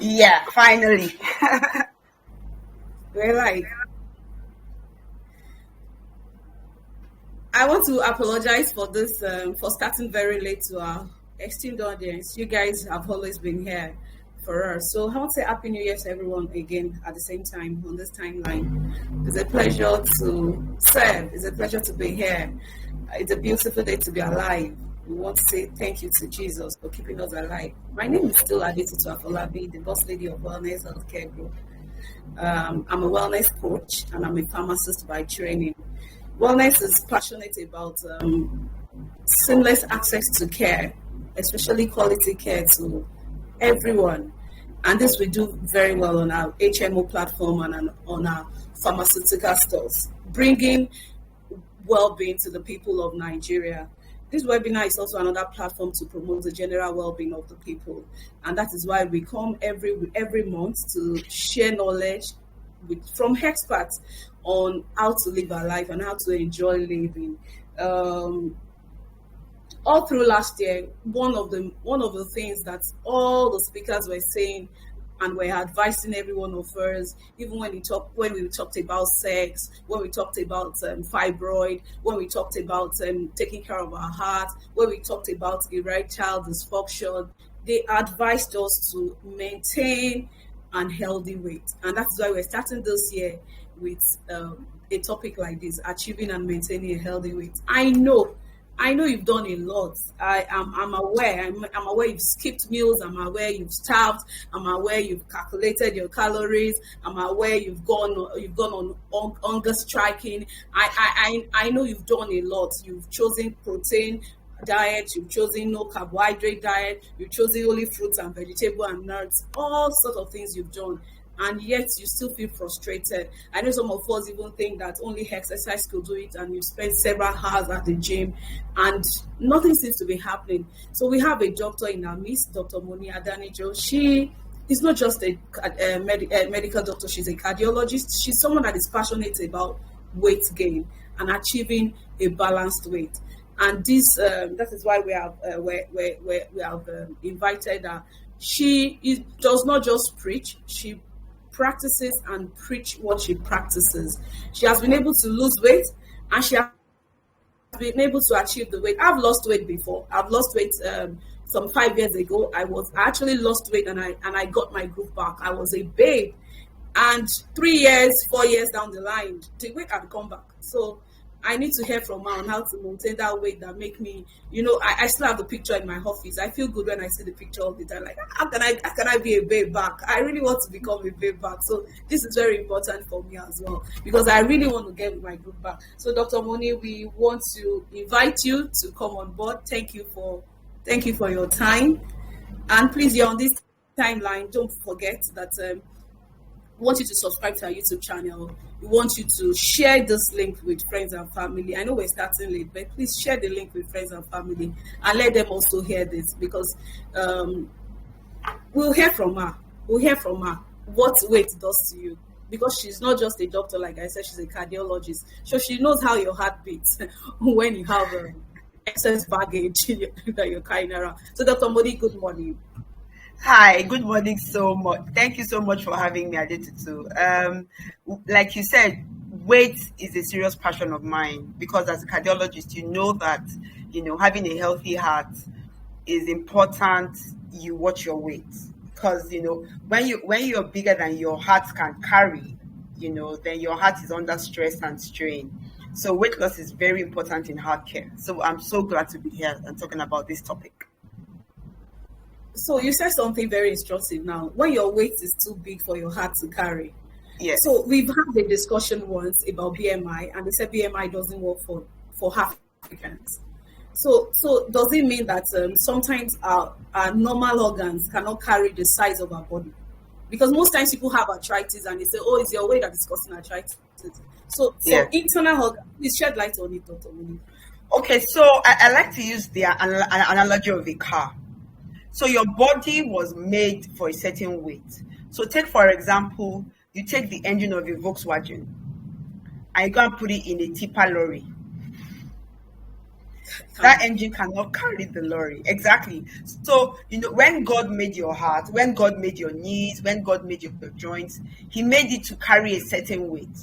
Yeah, finally. We're like, I want to apologize for this, for starting very late to our esteemed audience. You guys have always been here for us. So I want to say Happy New Year to everyone again at the same time on this timeline. It's a pleasure to serve. It's a pleasure to be here. It's a beautiful day to be alive. We want to say thank you to Jesus for keeping us alive. My name is still Adetitu Afolabi, the boss lady of Wellness Healthcare Group. I'm a wellness coach and I'm a pharmacist by training. Wellness is passionate about seamless access to care, especially quality care to everyone. And this we do very well on our HMO platform and on our pharmaceutical stores, bringing well-being to the people of Nigeria. This webinar is also another platform to promote the general well-being of the people, and that is why we come every month to share knowledge from experts on how to live our life and how to enjoy living. All through last year, one of the things that all the speakers were saying and we're advising every one of us, even when we talked about sex, when we talked about fibroid, when we talked about taking care of our heart, when we talked about erectile dysfunction, they advised us to maintain an healthy weight. And that's why we're starting this year with a topic like this, achieving and maintaining a healthy weight. I know you've done a lot. I'm aware. I'm aware you've skipped meals. I'm aware you've starved. I'm aware you've calculated your calories. I'm aware you've gone on hunger striking. I know you've done a lot. You've chosen protein diet. You've chosen no carbohydrate diet. You've chosen only fruits and vegetable and nuts. All sorts of things you've done. And yet you still feel frustrated. I know some of us even think that only exercise could do it, and you spend several hours at the gym and nothing seems to be happening. So we have a doctor in our midst, Dr. Moni Adanijo. She is not just a medical doctor, she's a cardiologist. She's someone that is passionate about weight gain and achieving a balanced weight. And that is why we have invited her. She does not just preach, she practices and preach what she practices. She has been able to lose weight and she has been able to achieve the weight. I've lost weight before. I've lost weight some 5 years ago. I actually lost weight and I got my groove back. I was a babe, and 3 years, 4 years down the line, the weight had come back. So I need to hear from her on how to maintain that weight that make me, I still have the picture in my office. I feel good when I see the picture all the time. Like, how can I be a babe back? I really want to become a babe back. So this is very important for me as well, because I really want to get my group back. So Dr. Moni, we want to invite you to come on board. Thank you for your time. And please, you're on this timeline. Don't forget that we want you to subscribe to our YouTube channel. We want you to share this link with friends and family. I know we're starting late, but please share the link with friends and family and let them also hear this, because we'll hear from her. We'll hear from her what weight does to you, because she's not just a doctor, like I said, she's a cardiologist. So she knows how your heart beats when you have excess baggage that you're carrying around. So Dr. Modi, good morning. Hi, good morning so much. Thank you so much for having me, Adetitu. Like you said, weight is a serious passion of mine, because as a cardiologist, you know that, having a healthy heart is important. You watch your weight, because, when you're bigger than your heart can carry, then your heart is under stress and strain. So weight loss is very important in heart care. So I'm so glad to be here and talking about this topic. So you said something very instructive now. When your weight is too big for your heart to carry. Yes. So we've had a discussion once about BMI, and they said BMI doesn't work for Africans. So does it mean that sometimes our normal organs cannot carry the size of our body? Because most times people have arthritis and they say, oh, it's your weight that is causing arthritis. So internal organs, please shed light on it, Dr. Moni. Okay, so I like to use the analogy of a car. So your body was made for a certain weight. So take, for example, you take the engine of a Volkswagen and you go and put it in a tipper lorry. That Can engine cannot carry the lorry. Exactly. So, when God made your heart, when God made your knees, when God made your joints, He made it to carry a certain weight.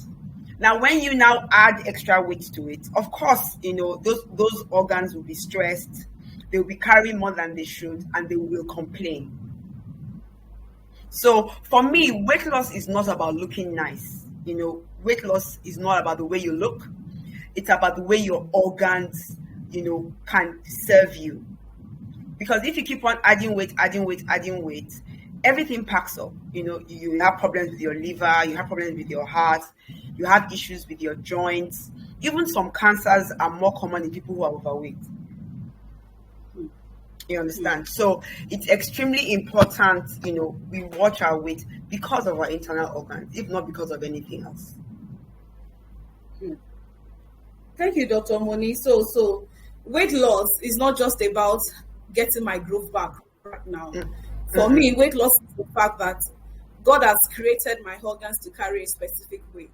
Now, when you now add extra weight to it, of course, those organs will be stressed. They will be carrying more than they should, and they will complain. So, for me, weight loss is not about looking nice. Weight loss is not about the way you look. It's about the way your organs, can serve you. Because if you keep on adding weight, adding weight, adding weight, everything packs up. You have problems with your liver, you have problems with your heart, you have issues with your joints. Even some cancers are more common in people who are overweight. You understand? So it's extremely important, we watch our weight because of our internal organs, if not because of anything else. Thank you, Dr. Moni. So weight loss is not just about getting my growth back right now. For me, weight loss is the fact that God has created my organs to carry a specific weight.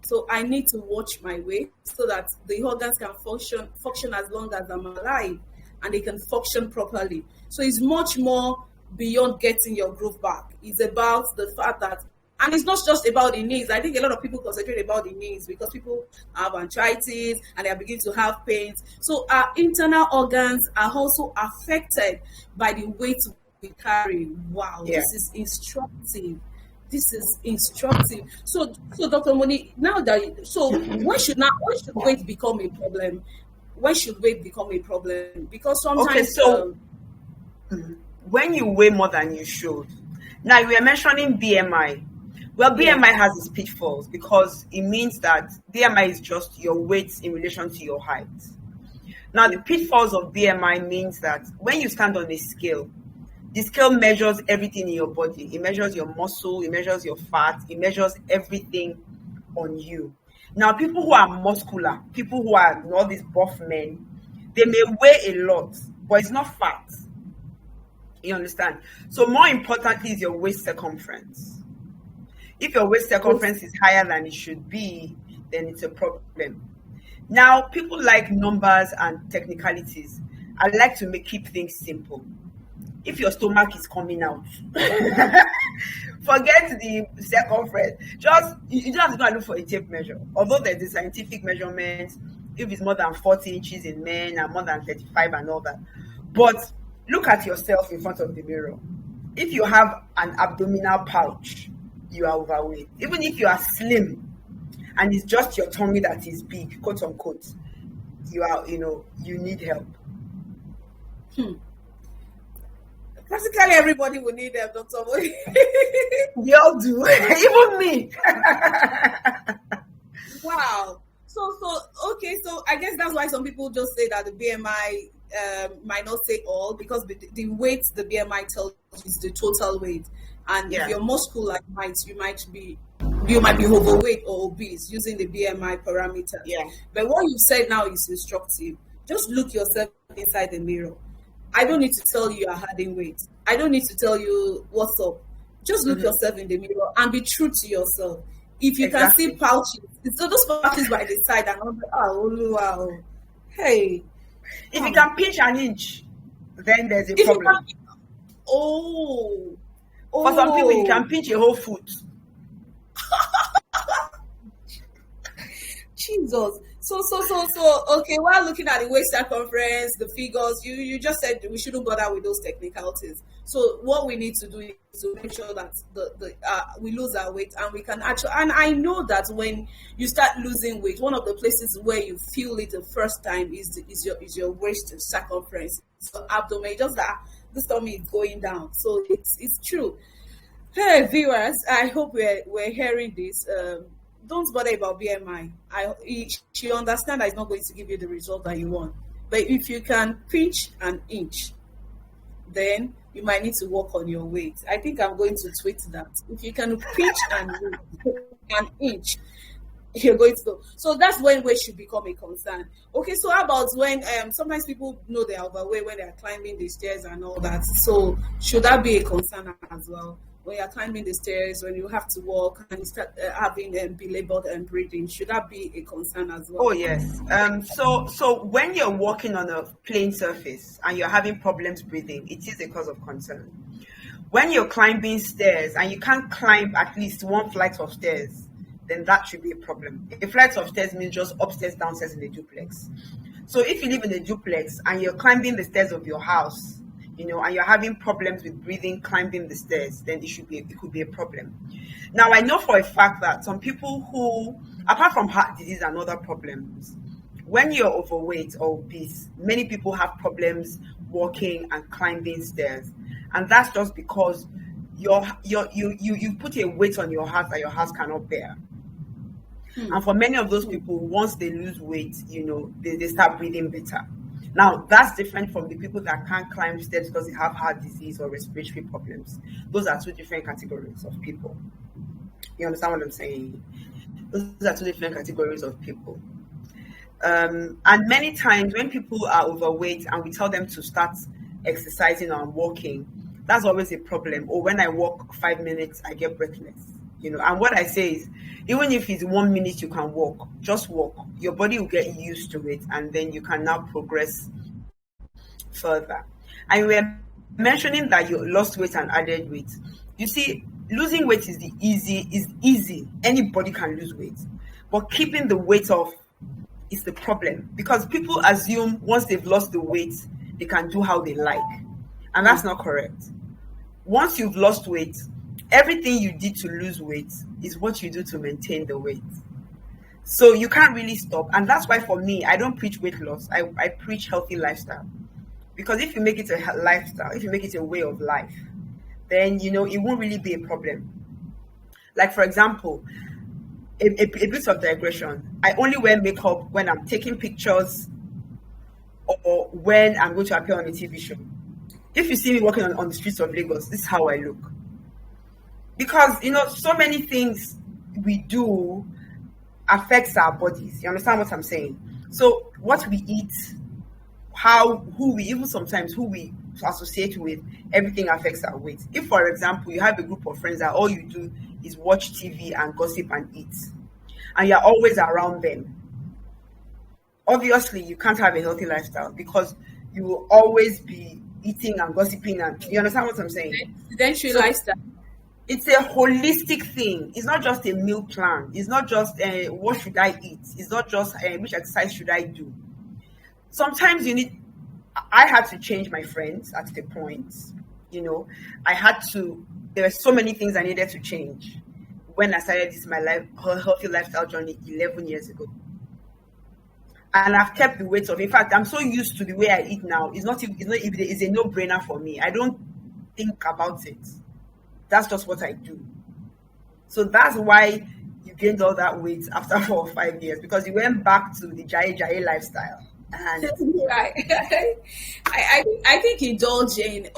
So I need to watch my weight so that the organs can function as long as I'm alive, and they can function properly. So it's much more beyond getting your growth back. It's about the fact that, and it's not just about the knees. I think a lot of people concentrate about the knees because people have arthritis and they are beginning to have pains. So our internal organs are also affected by the weight we carry. Wow, Yeah. This is instructive. So Dr. Moni, when should weight become a problem? When should weight become a problem? Because sometimes Okay, so when you weigh more than you should. Now, we are mentioning BMI. Well, BMI has its pitfalls because it means that BMI is just your weight in relation to your height. Now, the pitfalls of BMI means that when you stand on a scale, the scale measures everything in your body. It measures your muscle, it measures your fat, it measures everything on you. Now, people who are muscular, people who are all these buff men, they may weigh a lot, but it's not fat. You understand? So more importantly is your waist circumference. If your waist circumference is higher than it should be, then it's a problem. Now, people like numbers and technicalities. I like to keep things simple. If your stomach is coming out, forget the circumference. You don't have to go and look for a tape measure. Although there's a scientific measurement, if it's more than 40 inches in men and more than 35 and all that. But look at yourself in front of the mirror. If you have an abdominal pouch, you are overweight. Even if you are slim and it's just your tummy that is big, quote unquote, you need help. practically everybody will need them, Dr. Moni. We all do, even me. Wow. So I guess that's why some people just say that the BMI might not say all, because the weight the BMI tells you is the total weight, and if you're muscular, you might be overweight or obese using the BMI parameter. Yeah. But what you said now is instructive. Just look yourself inside the mirror. I don't need to tell you you're adding weight. I don't need to tell you what's up. Just look yourself in the mirror and be true to yourself. If you can see pouches, so those pouches by the side and all that, wow. Hey. If you can pinch an inch, then there's a problem. For some people, you can pinch a whole foot. Jesus. So, okay, while looking at the waist circumference, the figures, you just said we shouldn't bother with those technicalities. So what we need to do is to make sure that we lose our weight, and we can actually, and I know that when you start losing weight, one of the places where you feel it the first time is your waist circumference, so abdomen, just that the stomach is going down. So it's true. Hey viewers, I hope we're hearing this. Don't bother about BMI. She understand that it's not going to give you the result that you want. But if you can pinch an inch, then you might need to work on your weight. I think I'm going to tweet that. If you can pinch an inch, you're going to go. So that's when weight should become a concern. Okay, so how about when sometimes people know they are overweight when they are climbing the stairs and all that. So should that be a concern as well? when you're climbing the stairs, when you have to walk and you start having belabored and breathing? Should that be a concern as Oh well? yes. So when you're walking on a plain surface and you're having problems breathing, it is a cause of concern. When you're climbing stairs and you can't climb at least one flight of stairs, then that should be a problem. A flight of stairs means just upstairs, downstairs in a duplex. So if you live in a duplex and you're climbing the stairs of your house, and you're having problems with breathing, climbing the stairs, then it could be a problem. Now I know for a fact that some people who, apart from heart disease and other problems, when you're overweight or obese, many people have problems walking and climbing stairs, and that's just because you put a weight on your heart that your heart cannot bear. And for many of those people, once they lose weight, they start breathing better. Now, that's different from the people that can't climb stairs because they have heart disease or respiratory problems. Those are two different categories of people. You understand what I'm saying? Those are two different categories of people. And many times when people are overweight and we tell them to start exercising or walking, that's always a problem. Or when I walk 5 minutes, I get breathless. And what I say is, even if it's 1 minute you can walk, just walk. Your body will get used to it, and then you can now progress further. And we're mentioning that you lost weight and added weight. You see, losing weight is easy. Anybody can lose weight. But keeping the weight off is the problem, because people assume once they've lost the weight, they can do how they like. And that's not correct. Once you've lost weight, everything you did to lose weight is what you do to maintain the weight. So you can't really stop. And that's why for me, I don't preach weight loss. I preach healthy lifestyle. Because if you make it a lifestyle, if you make it a way of life, then, it won't really be a problem. Like, for example, a bit of digression. I only wear makeup when I'm taking pictures or when I'm going to appear on a TV show. If you see me walking on the streets of Lagos, this is how I look. Because, so many things we do affects our bodies. You understand what I'm saying? So what we eat, who we associate with, everything affects our weight. If, for example, you have a group of friends that all you do is watch TV and gossip and eat, and you're always around them, obviously you can't have a healthy lifestyle, because you will always be eating and gossiping. And you understand what I'm saying? Sedentary lifestyle. It's a holistic thing. It's not just a meal plan. It's not just what should I eat. It's not just which exercise should I do. Sometimes I had to change my friends at the point. There were so many things I needed to change when I started my healthy lifestyle journey 11 years ago. And I've kept the weight off. In fact, I'm so used to the way I eat now. It's a no-brainer for me. I don't think about it. That's just what I do. So that's why you gained all that weight after 4 or 5 years, because you went back to the Jai lifestyle. And Right. I think indulging.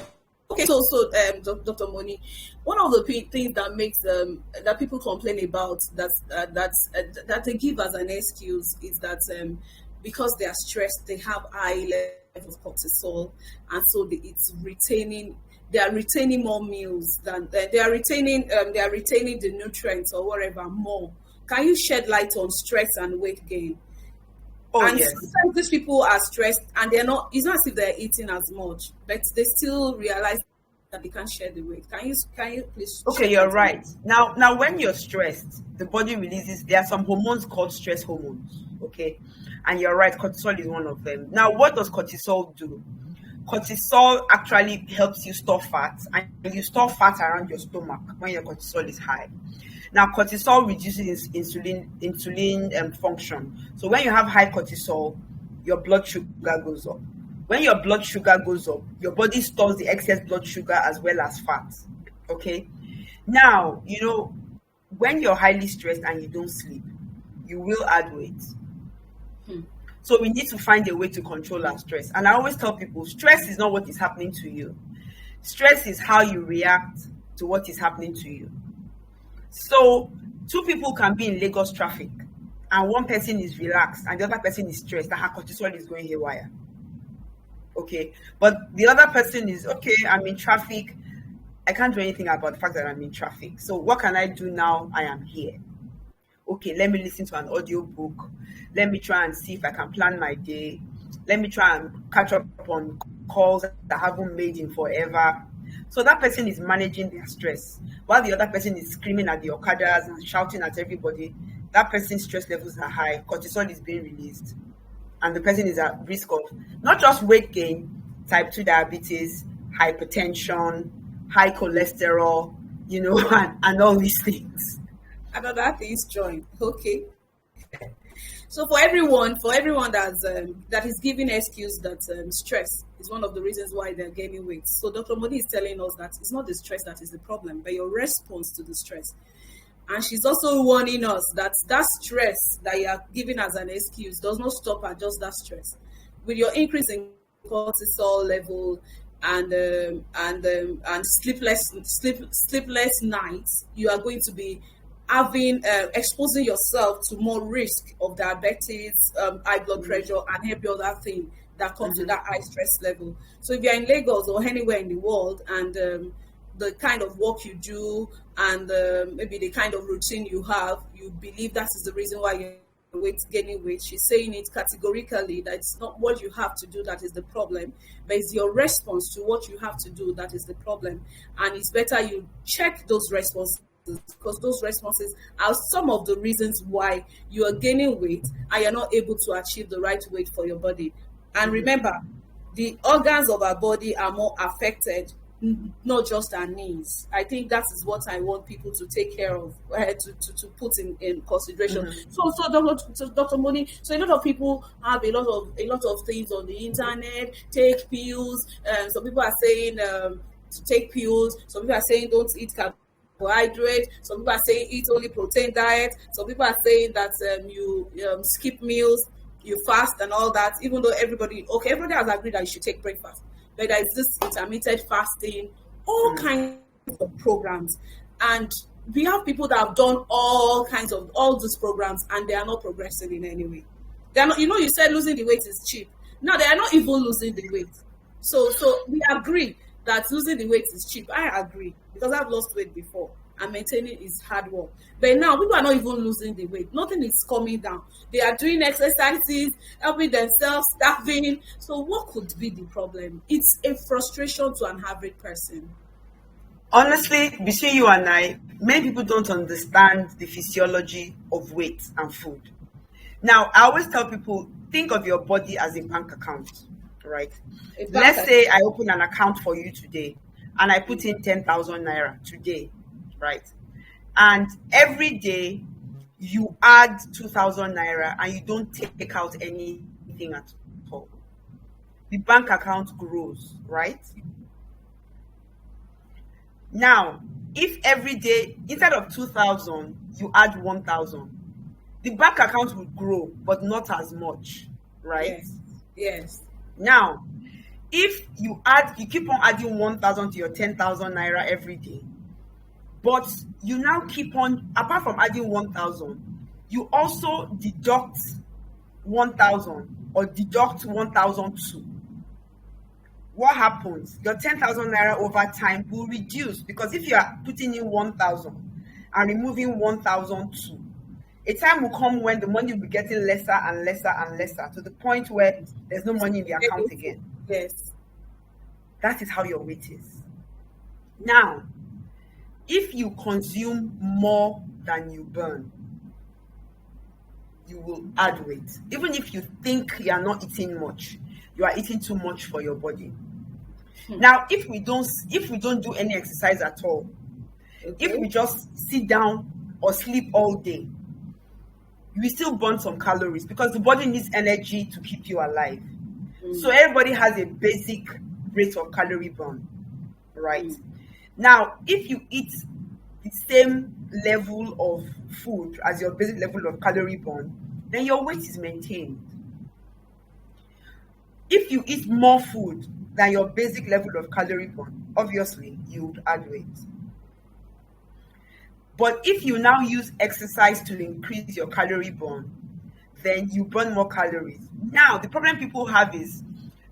Okay, so Dr. Moni, one of the things that makes that people complain about that they give as an excuse is that because they are stressed, they have high levels of cortisol, and so it's retaining. They are retaining more meals than they are retaining the nutrients or whatever more. Can you shed light on stress and weight gain? oh And yes, sometimes these people are stressed and they're not. It's not as if they're eating as much, but they still realize that they can't share the weight. Can you please? okay, shed you're light on right. Now, when you're stressed, the body releases. There are some hormones called stress hormones. Okay, and you're right. Cortisol is one of them. Now, what does cortisol do? Cortisol actually helps you store fat, and you store fat around your stomach when your cortisol is high. Now, cortisol reduces insulin function. So when you have high cortisol, your blood sugar goes up. When your blood sugar goes up, your body stores the excess blood sugar as well as fat. Okay. Now, when you're highly stressed and you don't sleep, you will add weight. Hmm. So we need to find a way to control our stress. And I always tell people, stress is not what is happening to you. Stress is how you react to what is happening to you. So 2 people can be in Lagos traffic, and one person is relaxed and the other person is stressed and her cortisol is going haywire. Okay. But the other person is, okay, I'm in traffic. I can't do anything about the fact that I'm in traffic. So what can I do now? I am here. Okay, let me listen to an audio book. Let me try and see if I can plan my day. Let me try and catch up on calls that I haven't made in forever. So that person is managing their stress, while the other person is screaming at the okadas and shouting at everybody. That person's stress levels are high, cortisol is being released, and the person is at risk of not just weight gain, type 2 diabetes, hypertension, high cholesterol, and all these things. Another thing is join. Okay. So for everyone that is giving excuse that stress is one of the reasons why they're gaining weight. So Dr. Modi is telling us that it's not the stress that is the problem, but your response to the stress. And she's also warning us that that stress that you are giving as an excuse does not stop at just that stress. With your increase in cortisol level and sleepless nights, you are going to be having exposing yourself to more risk of diabetes, high blood pressure, and every other thing that comes with that high stress level. So if you're in Lagos or anywhere in the world, and the kind of work you do and maybe the kind of routine you have, you believe that is the reason why you're gaining weight. She's saying it categorically that it's not what you have to do that is the problem, but it's your response to what you have to do that is the problem. And it's better you check those responses, because those responses are some of the reasons why you are gaining weight and you're not able to achieve the right weight for your body. And remember, the organs of our body are more affected, not just our knees. I think that is what I want people to take care of, to put in consideration. So Dr. Moni, so a lot of people have a lot of things on the internet. Take pills. Some people are saying to take pills. Some people are saying don't eat carbohydrate. Some people are saying eat only protein diet. Some people are saying that you skip meals, you fast and all that. Even though everybody has agreed that you should take breakfast. But there is this intermittent fasting, all kinds of programs. And we have people that have done all these programs and they are not progressing in any way. They are not, you said losing the weight is cheap. Now they are not even losing the weight. So we agree that losing the weight is cheap. I agree, because I've lost weight before and maintaining is hard work. But now people are not even losing the weight. Nothing is coming down. They are doing exercises, helping themselves, starving. So what could be the problem? It's a frustration to an average person. Honestly, between you and I, many people don't understand the physiology of weight and food. Now, I always tell people, think of your body as a bank account, right? Let's say I open an account for you today and I put in 10,000 naira today, right? And every day you add 2,000 naira and you don't take out anything at all. The bank account grows, right? Now, if every day, instead of 2,000, you add 1,000, the bank account will grow, but not as much, right? Yes. Now, if you keep on adding 1,000 to your 10,000 naira every day, but you now keep on, apart from adding 1,000, you also deduct 1,000 or deduct 1,002. What happens? Your 10,000 naira over time will reduce, because if you are putting in 1,000 and removing 1,002, a time will come when the money will be getting lesser and lesser and lesser, to the point where there's no money in the account again. Yes. That is how your weight is. Now, if you consume more than you burn, you will add weight. Even if you think you are not eating much, you are eating too much for your body. Now, if we don't do any exercise at all, if we just sit down or sleep all day, we still burn some calories, because the body needs energy to keep you alive. So everybody has a basic rate of calorie burn, right? Now, if you eat the same level of food as your basic level of calorie burn, then your weight is maintained. If you eat more food than your basic level of calorie burn, obviously you would add weight. But if you now use exercise to increase your calorie burn, then you burn more calories. Now, the problem people have is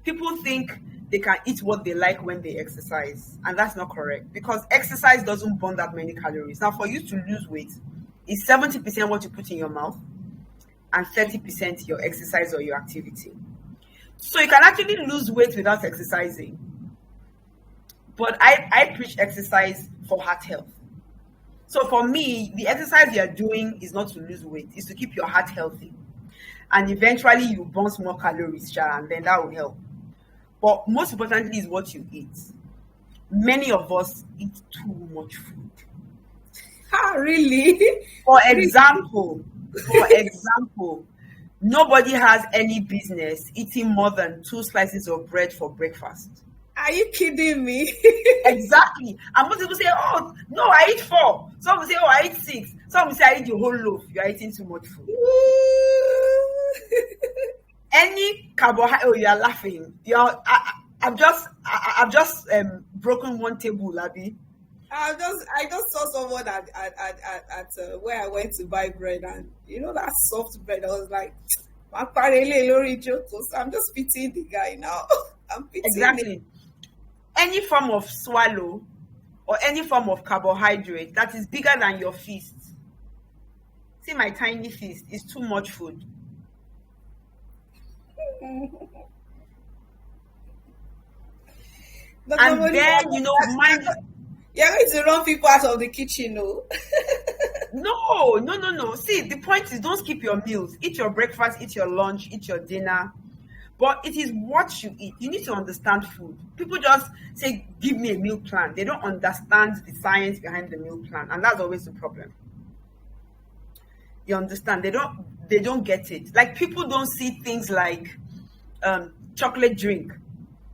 people think they can eat what they like when they exercise. And that's not correct, because exercise doesn't burn that many calories. Now, for you to lose weight, it's 70% what you put in your mouth and 30% your exercise or your activity. So you can actually lose weight without exercising. But I preach exercise for heart health. So for me, the exercise you're doing is not to lose weight, it's to keep your heart healthy. And eventually you burn more calories, and then that will help. But most importantly is what you eat. Many of us eat too much food. Ah, really? For Really? example, for example, nobody has any business eating more than 2 slices of bread for breakfast. Are you kidding me? Exactly. And most people say, oh, no, I eat 4. Some will say, oh, I eat 6. Some will say, I eat the whole loaf. You are eating too much food. Any carbohydrate, oh, you are laughing. I've just broken one table, Abby. I just saw someone where I went to buy bread, and that soft bread. I was like, "Maparele lori joko." So I'm just pitying the guy now. I'm pitying Exactly. him. Any form of swallow or any form of carbohydrate that is bigger than your fist. See my tiny fist is too much food. But And nobody then, mind. you're going to run people out of the kitchen, no? No. See, the point is, don't skip your meals. Eat your breakfast, eat your lunch, eat your dinner. But it is what you eat. You need to understand food. People just say, give me a meal plan. They don't understand the science behind the meal plan. And that's always the problem. You understand? They don't get it. Like, people don't see things like chocolate drink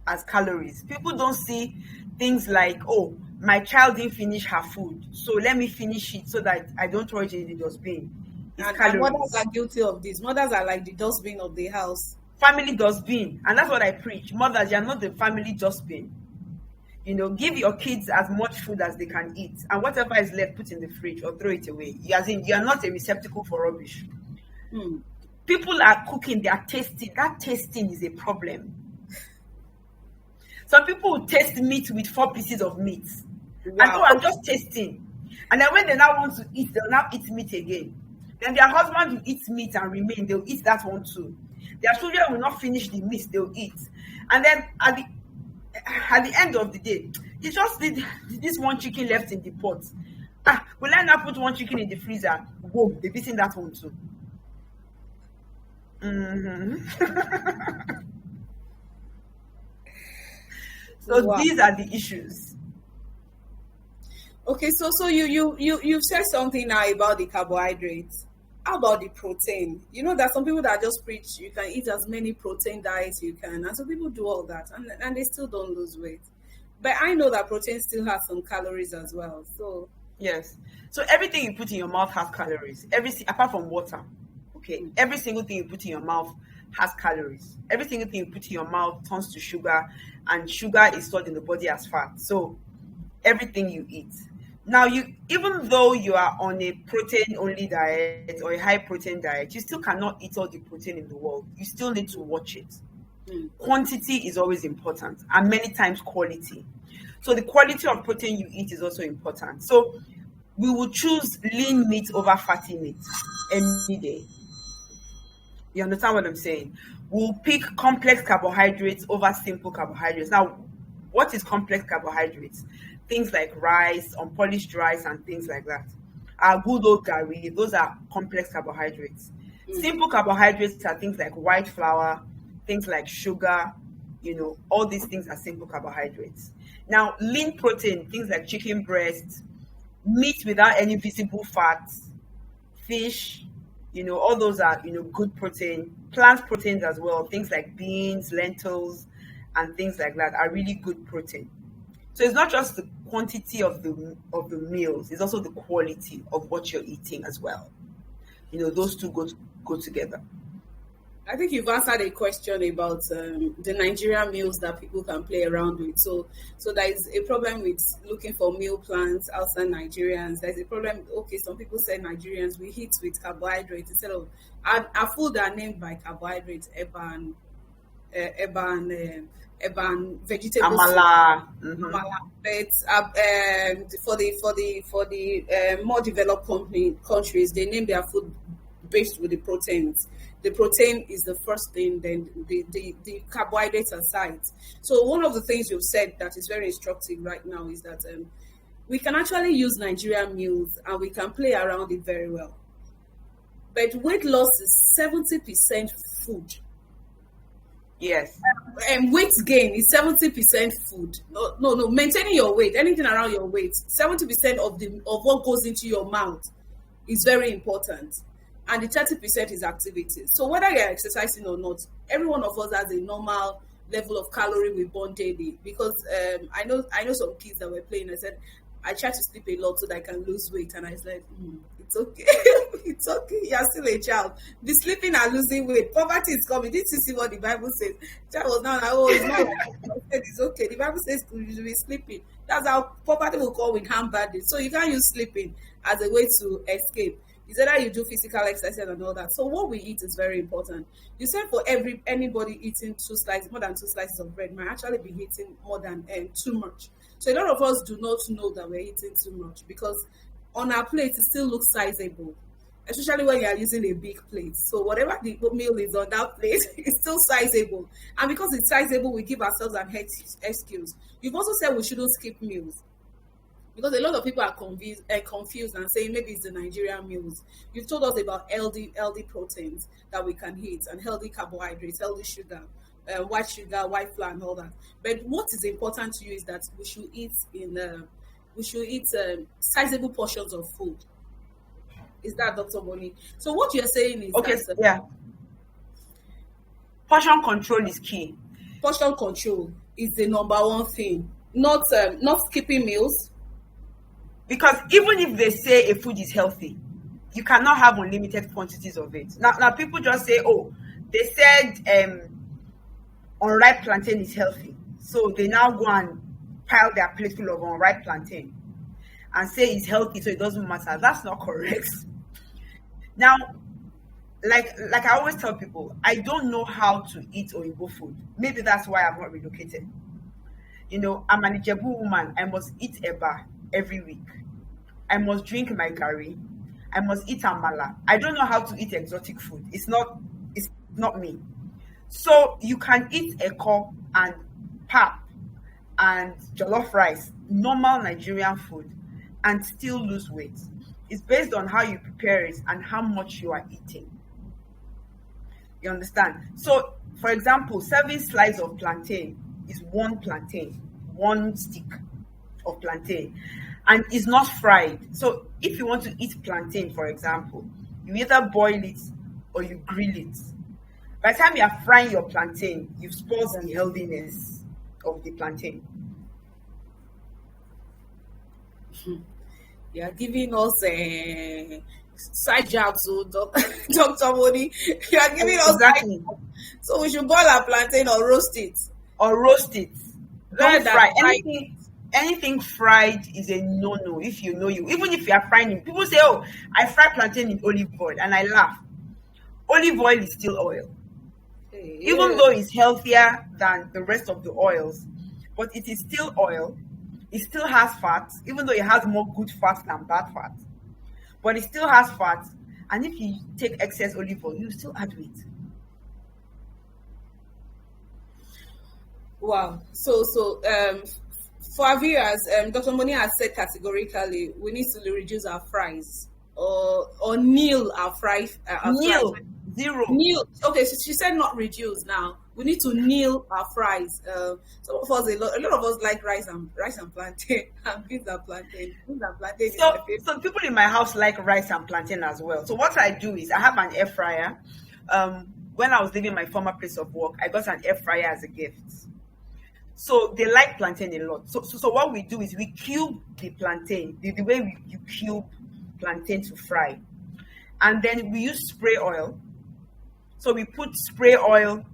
as calories. People don't see things like, oh, my child didn't finish her food, so let me finish it so that I don't throw it in the dustbin. It's And calories. mothers are guilty of this. Mothers are like the dustbin of the house. Family dustbin, and that's what I preach. Mothers, you're not the family dustbin. Give your kids as much food as they can eat, and whatever is left, put in the fridge or throw it away. As in, you are not a receptacle for rubbish. People are cooking, they are tasting. That tasting is a problem. Some people will taste meat with 4 pieces of meat. And Wow. I'm just tasting. And then when they now want to eat, they'll now eat meat again. Then their husband will eat meat and remain. They'll eat that one too. Their children will not finish the meat, they'll eat. And then at the end of the day, you just did this one chicken left in the pot. Will I now put one chicken in the freezer? Whoa, they've eaten that one too. So Wow. these are the issues. Okay, so you've said something now about the carbohydrates. How about the protein? There's some people that just preach you can eat as many protein diets you can, and some people do all that, and they still don't lose weight. But I know that protein still has some calories as well. So Yes. So everything you put in your mouth has calories. Apart from water. Okay. Every single thing you put in your mouth has calories. Every single thing you put in your mouth turns to sugar, and sugar is stored in the body as fat. So everything you eat. Now, even though you are on a protein only diet or a high protein diet, you still cannot eat all the protein in the world. You still need to watch it. Quantity is always important, and many times quality. So the quality of protein you eat is also important. So we will choose lean meat over fatty meat any day. You understand what I'm saying? We'll pick complex carbohydrates over simple carbohydrates. Now, what is complex carbohydrates? Things like rice, unpolished rice, and things like that. Our good old gari, those are complex carbohydrates. Simple carbohydrates are things like white flour, things like sugar, all these things are simple carbohydrates. Now, lean protein, things like chicken breast, meat without any visible fats, fish, all those are, good protein. Plant proteins as well, things like beans, lentils, and things like that are really good protein. So it's not just the quantity of the meals, it's also the quality of what you're eating as well. Those two go together. I think you've answered a question about the Nigerian meals that people can play around with. So there is a problem with looking for meal plans outside Nigerians. There's a problem. Okay, some people say Nigerians we eat with carbohydrates instead of our food are named by carbohydrates, eba and eba and vegetable soup. Amala. Mm-hmm. But for the more developed countries, they name their food based with the proteins. The protein is the first thing, then the carbohydrates aside. So one of the things you've said that is very instructive right now is that we can actually use Nigerian meals and we can play around it very well. But weight loss is 70% food, Yes. and weight gain is 70% food. No, no, no. Maintaining your weight, anything around your weight, 70% of what goes into your mouth is very important, and the 30% is activity. So whether you're exercising or not, every one of us has a normal level of calorie we burn daily. Because I know some kids that were playing. I said I try to sleep a lot so that I can lose weight, and I said it's okay. It's okay. You're still a child. Be sleeping and losing weight. Poverty is coming. This is what the Bible says. Child was now like, oh, it's not. I said it's okay. The Bible says you should be sleeping. That's how poverty will come with harm badly. So you can't use sleeping as a way to escape. It's either you do physical exercise and all that. So what we eat is very important. You said for anybody eating more than two slices of bread might actually be eating more than too much. So a lot of us do not know that we're eating too much because on our plate it still looks sizable, especially when you are using a big plate. So whatever the meal is on that plate is still sizable, and because it's sizable, we give ourselves an excuse. You've also said we shouldn't skip meals because a lot of people are confused and saying maybe it's the Nigerian meals. You've told us about healthy proteins that we can eat and healthy carbohydrates, healthy sugar, white sugar, white flour, and all that. But what is important to you is that we should eat sizable portions of food. Is that, Dr. Boni? So what you're saying is Okay. that Yeah. Portion control is key. portion control is the number one thing, not skipping meals. Because even if they say a food is healthy, you cannot have unlimited quantities of it. Now people just say, oh, they said unripe plantain is healthy. So they now go and pile their plate full of unripe plantain and say it's healthy, so it doesn't matter. That's not correct. Now, like I always tell people, I don't know how to eat Oyibo food. Maybe that's why I've not relocated. I'm an Ijebu woman. I must eat eba every week. I must drink my curry. I must eat amala. I don't know how to eat exotic food. It's not me. So you can eat eko and pap and jollof rice, normal Nigerian food, and still lose weight. It's based on how you prepare it and how much you are eating. You understand? So, for example, serving slice of plantain is one stick of plantain, and it's not fried. So, if you want to eat plantain, for example, you either boil it or you grill it. By the time you are frying your plantain, you've spoiled the healthiness of the plantain. You are giving us a side job to Dr. Moni. You are giving us Exactly. so we should boil our plantain or roast it. Or roast it. Don't Rather than fry fry anything fried is a no-no. If you know you, even if you are frying it, people say, oh, I fry plantain in olive oil, and I laugh. Olive oil is still oil, even though it's healthier than the rest of the oils, but it is still oil. It still has fat, even though it has more good fat than bad fat, but it still has fat. And if you take excess olive oil, you still add weight. Wow. So for our viewers, Dr. Moni has said categorically we need to reduce our fries or kneel our fries. Kneel, zero. Kneel. Okay, so she said not reduce. Now we need to kneel our fries. Some of us, a lot of us like rice and plantain and beans and plantain. Beans and plantain. So some people in my house like rice and plantain as well. So what I do is I have an air fryer. When I was leaving my former place of work, I got an air fryer as a gift. So they like plantain a lot. So what we do is we cube the plantain, the way you cube plantain to fry. And then we use spray oil. So we put spray oil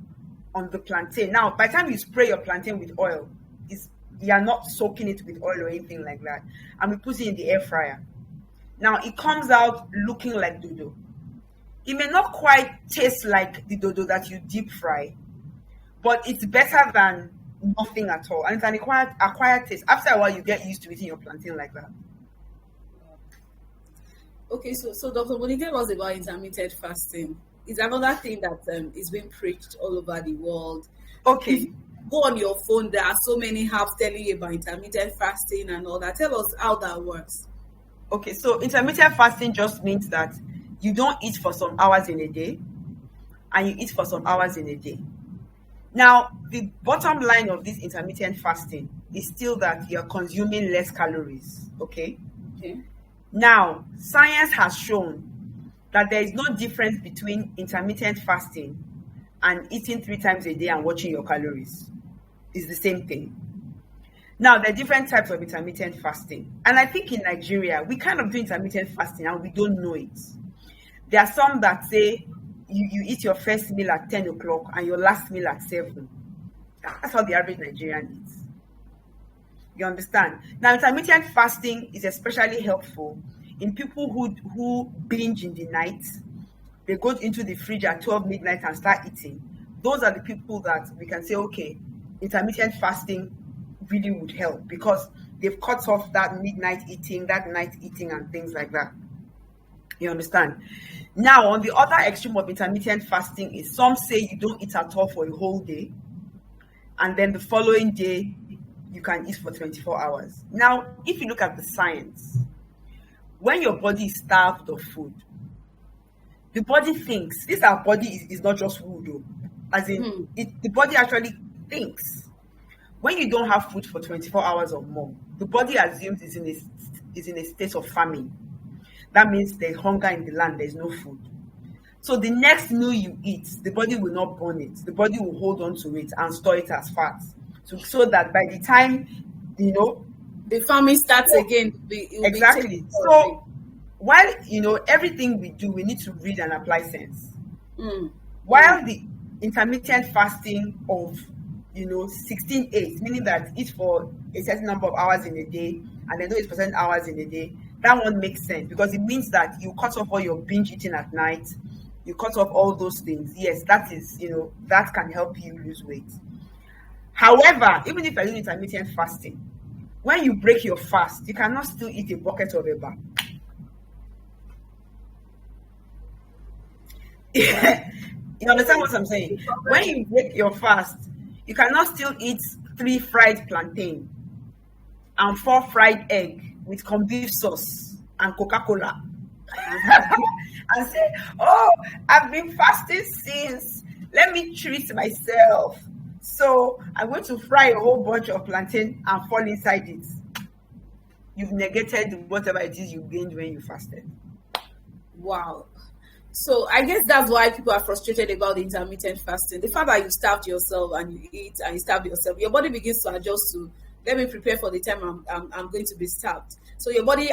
on the plantain. Now, by the time you spray your plantain with oil, you are not soaking it with oil or anything like that. And we put it in the air fryer. Now, it comes out looking like dodo. It may not quite taste like the dodo that you deep fry, but it's better than nothing at all. And it's an acquired taste. After a while, you get used to eating your plantain like that. Okay, so Dr. Bonnie, tell us about intermittent fasting. It's another thing that is being preached all over the world. If Okay. you go on your phone, there are so many apps telling you about intermittent fasting and all that. Tell us how that works. Okay. So intermittent fasting just means that you don't eat for some hours in a day and you eat for some hours in a day. Now, the bottom line of this intermittent fasting is still that you're consuming less calories. Okay. Okay. Now, science has shown that there is no difference between intermittent fasting and eating 3 times a day and watching your calories. It's the same thing. Now, there are different types of intermittent fasting. And I think in Nigeria, we kind of do intermittent fasting and we don't know it. There are some that say you eat your first meal at 10 o'clock and your last meal at 7. That's how the average Nigerian eats. You understand? Now, intermittent fasting is especially helpful in people who binge in the night. They go into the fridge at 12 midnight and start eating. Those are the people that we can say, okay, intermittent fasting really would help because they've cut off that midnight eating, that night eating, and things like that. You understand? Now, on the other extreme of intermittent fasting is some say you don't eat at all for a whole day, and then the following day you can eat for 24 hours. Now, if you look at the science, when your body is starved of food, the body thinks this our body is not just food, though. As in, the body actually thinks. When you don't have food for 24 hours or more, the body assumes is in a state of famine. That means there's hunger in the land, there's no food. So the next meal you eat, the body will not burn it. The body will hold on to it and store it as fat. So that by the time, you know, The famine starts again. It will be exactly. taken So while, everything we do, we need to read and apply sense. Mm. While the intermittent fasting of 16/8, meaning that eat for a certain number of hours in a day and then do 8% hours in a day, that one makes sense because it means that you cut off all your binge eating at night, you cut off all those things. Yes, that is, that can help you lose weight. However, even if you're doing intermittent fasting, when you break your fast, you cannot still eat a bucket of eba. You understand what I'm saying? When you break your fast, you cannot still eat 3 fried plantain and 4 fried egg with corned beef sauce and Coca-Cola and say, "Oh, I've been fasting since. Let me treat myself. So I'm going to fry a whole bunch of plantain and fall inside it." You've negated whatever it is you gained when you fasted. Wow. So I guess that's why people are frustrated about the intermittent fasting. The fact that you starved yourself and you eat and you starve yourself, your body begins to adjust to, let me prepare for the time I'm going to be starved. So your body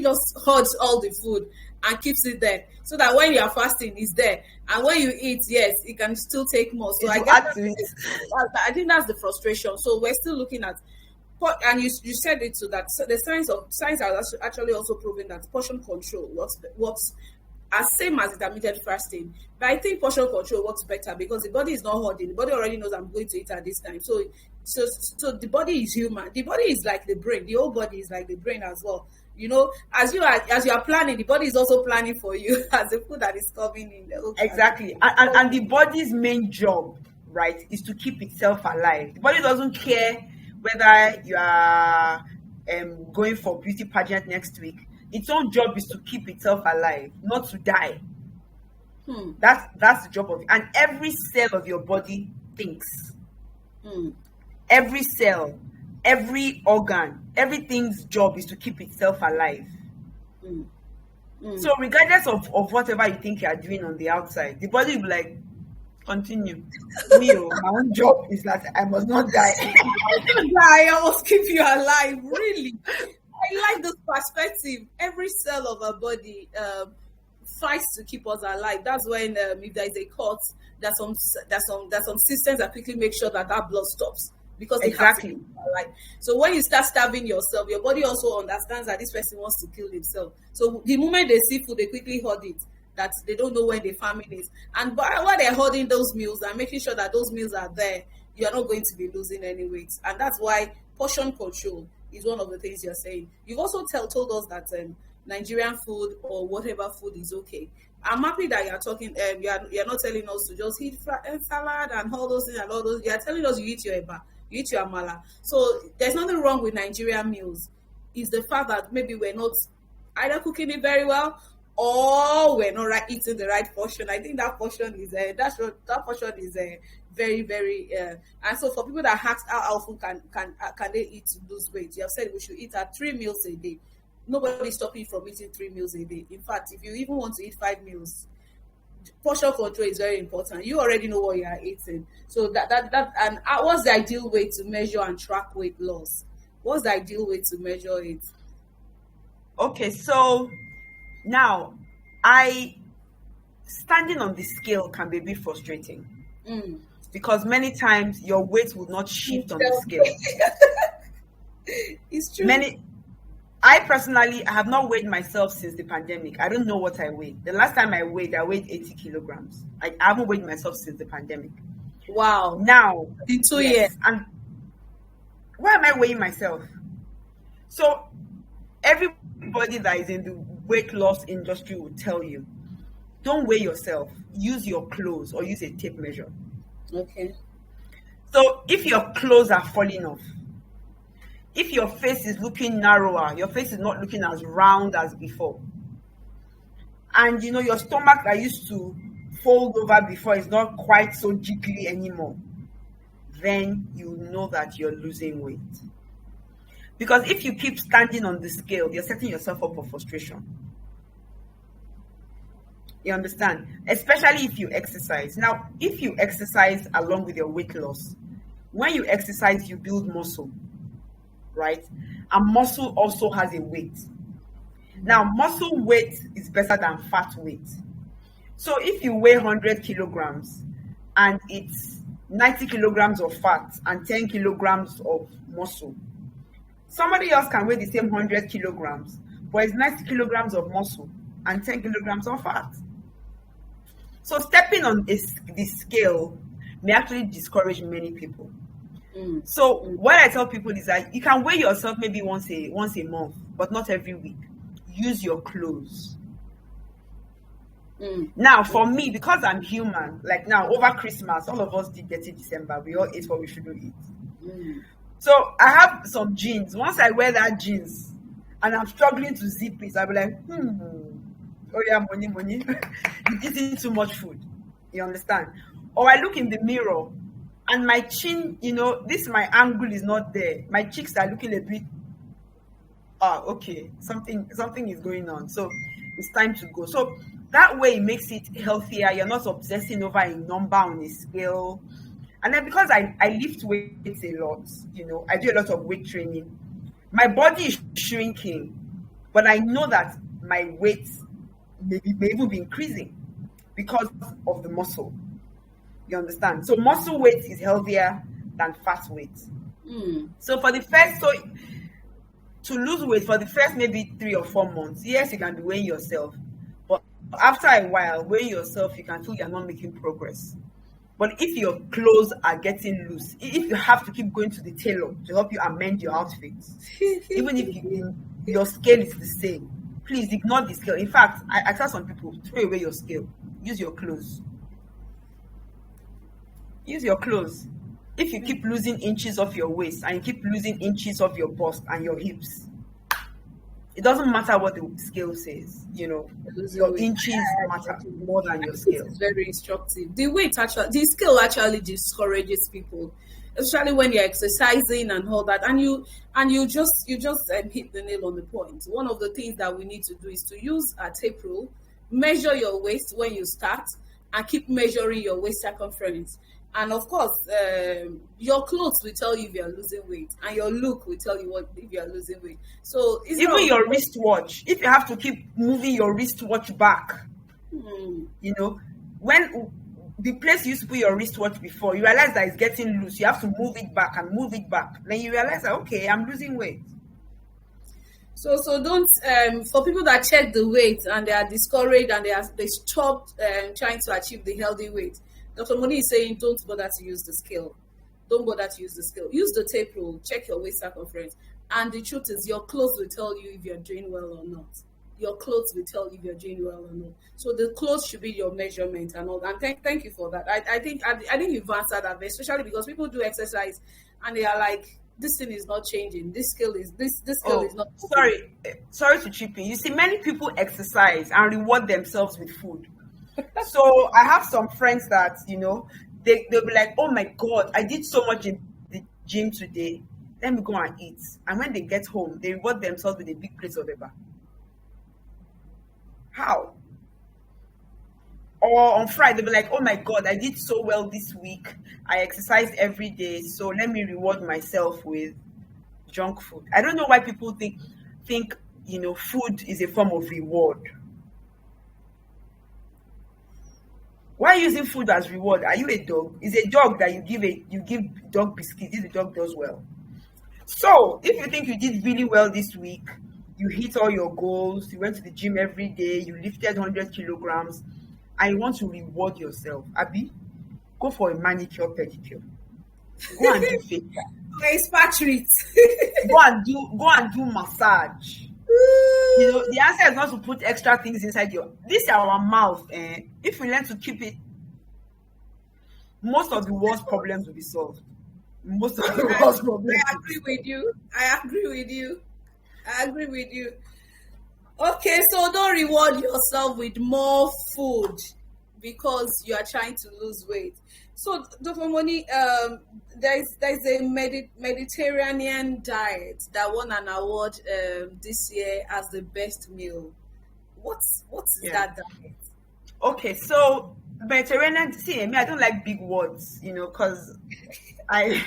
just hoards all the food and keeps it there, so that when you are fasting, it's there, and when you eat, yes, it can still take more. So I guess I think that's the frustration. So we're still looking at, and you said it too, that the science has actually also proven that portion control works as same as intermittent fasting. But I think portion control works better because the body is not hoarding. The body already knows I'm going to eat at this time. So the body is human. The body is like the brain. The whole body is like the brain as well. As you are planning, the body is also planning for you as the food that is coming in. Exactly. And the body's main job, right, is to keep itself alive. The body doesn't care whether you are going for beauty pageant next week. Its own job is to keep itself alive, not to die. That's the job of it. And every cell of your body thinks. Every cell, every organ, everything's job is to keep itself alive. So regardless of whatever you think you are doing on the outside, the body will be like, continue. My own job is that I must not die. I must keep you alive. Really, I like this perspective. Every cell of our body fights to keep us alive. That's when if there is a cut, there's some systems that quickly make sure that blood stops because they have to keep you alive. So when you start starving yourself, your body also understands that this person wants to kill himself. So the moment they see food, they quickly hoard it that they don't know when the famine is. And while they're holding those meals and making sure that those meals are there, you're not going to be losing any weight. And that's why portion control is one of the things you're saying. You've also told us that Nigerian food or whatever food is okay. I'm happy that you're talking. You're not telling us to just eat salad and all those things and all those. You're telling us you eat your eba, you eat your amala. So there's nothing wrong with Nigerian meals. It's the fact that maybe we're not either cooking it very well or we're not eating the right portion. I think that portion is that portion is very very. And so for people that ask how often can they eat to lose weight, you have said we should eat at 3 meals a day. Nobody's stopping you from eating 3 meals a day. In fact, if you even want to eat 5 meals, portion control is very important. You already know what you are eating. So that and what's the ideal way to measure and track weight loss? What's the ideal way to measure it? Okay, so now standing on the scale can be a bit frustrating because many times your weight will not shift on the scale. It's true. I personally have not weighed myself since the pandemic. I don't know what I weighed. The last time I weighed 80 kilograms. I haven't weighed myself since the pandemic. Wow. Now, in 2 years. And why am I weighing myself? So, everybody that is in the weight loss industry will tell you, don't weigh yourself. Use your clothes or use a tape measure. Okay. So, if your clothes are falling off, if your face is looking narrower, your face is not looking as round as before, and your stomach that used to fold over before is not quite so jiggly anymore, then you know that you're losing weight. Because if you keep standing on the scale, you're setting yourself up for frustration. You understand? Especially if you exercise. Now, if you exercise along with your weight loss, when you exercise, you build muscle. Right? And muscle also has a weight. Now, muscle weight is better than fat weight. So if you weigh 100 kilograms and it's 90 kilograms of fat and 10 kilograms of muscle, somebody else can weigh the same 100 kilograms, but it's 90 kilograms of muscle and 10 kilograms of fat. So stepping on the scale may actually discourage many people. So what I tell people is that you can weigh yourself maybe once a month, but not every week. Use your clothes. Now, for me, because I'm human, like now over Christmas, all of us did dirty December. We all ate what we shouldn't eat. So I have some jeans. Once I wear that jeans and I'm struggling to zip it, I'll be like, oh yeah, money. You're eating too much food. You understand? Or I look in the mirror and my chin, my angle is not there. My cheeks are looking a bit, okay, something is going on. So it's time to go. So that way it makes it healthier. You're not obsessing over a number on a scale. And then because I lift weights a lot, I do a lot of weight training. My body is shrinking, but I know that my weight may even be increasing because of the muscle. You understand? So muscle weight is healthier than fat weight. So to lose weight for the first maybe 3 or 4 months, yes, you can be weighing yourself. But after a while, weighing yourself, you can feel you're not making progress. But if your clothes are getting loose, if you have to keep going to the tailor to help you amend your outfits, even if your scale is the same, please ignore the scale. In fact, I tell some people, throw away your scale. Use your clothes. Use your clothes. If you keep losing inches of your waist and you keep losing inches of your bust and your hips, it doesn't matter what the scale says. Your inches matter more than your scale. It's very instructive. The scale actually discourages people, especially when you're exercising and all that. And you just hit the nail on the point. One of the things that we need to do is to use a tape rule, measure your waist when you start, and keep measuring your waist circumference. And of course, your clothes will tell you if you're losing weight, and your look will tell you if you're losing weight. So even your wristwatch, if you have to keep moving your wristwatch back, when the place you used to put your wristwatch before, you realize that it's getting loose, you have to move it back and move it back. Then you realize that, okay, I'm losing weight. So don't for people that check the weight and they are discouraged and they stopped trying to achieve the healthy weight. Dr. Moni is saying don't bother to use the scale. Don't bother to use the scale. Use the tape rule. Check your waist circumference. And the truth is, your clothes will tell you if you're doing well or not. Your clothes will tell you if you're doing well or not. So the clothes should be your measurement and all. And thank you for that. I think you've answered that, especially because people do exercise and they are like, this thing is not changing. This scale Oh, is not moving. sorry to chip in. You see, many people exercise and reward themselves with food. So I have some friends that, they'll be like, oh my God, I did so much in the gym today. Let me go and eat. And when they get home, they reward themselves with a big plate of eba. How? Or on Friday, they'll be like, oh my God, I did so well this week. I exercised every day. So let me reward myself with junk food. I don't know why people think food is a form of reward. Why using food as reward? Are you a dog? Is a dog that you give dog biscuits if the dog does well. So if you think you did really well this week, you hit all your goals, you went to the gym every day, you lifted 100 kilograms, and you want to reward yourself, Abby, go for a manicure pedicure. Go and do facial. Okay, spa treat. Go and do massage. The answer is not to put extra things inside your. This is our mouth. If we learn to keep it, most of the world's problems will be solved. Most of the world's problems. I agree with you. I agree with you. I agree with you. Okay, so don't reward yourself with more food because you are trying to lose weight. So, Dr. Moni, there's a Mediterranean diet that won an award this year as the best meal. What's Yeah. that diet? Okay, so Mediterranean. See, me, I don't like big words, because I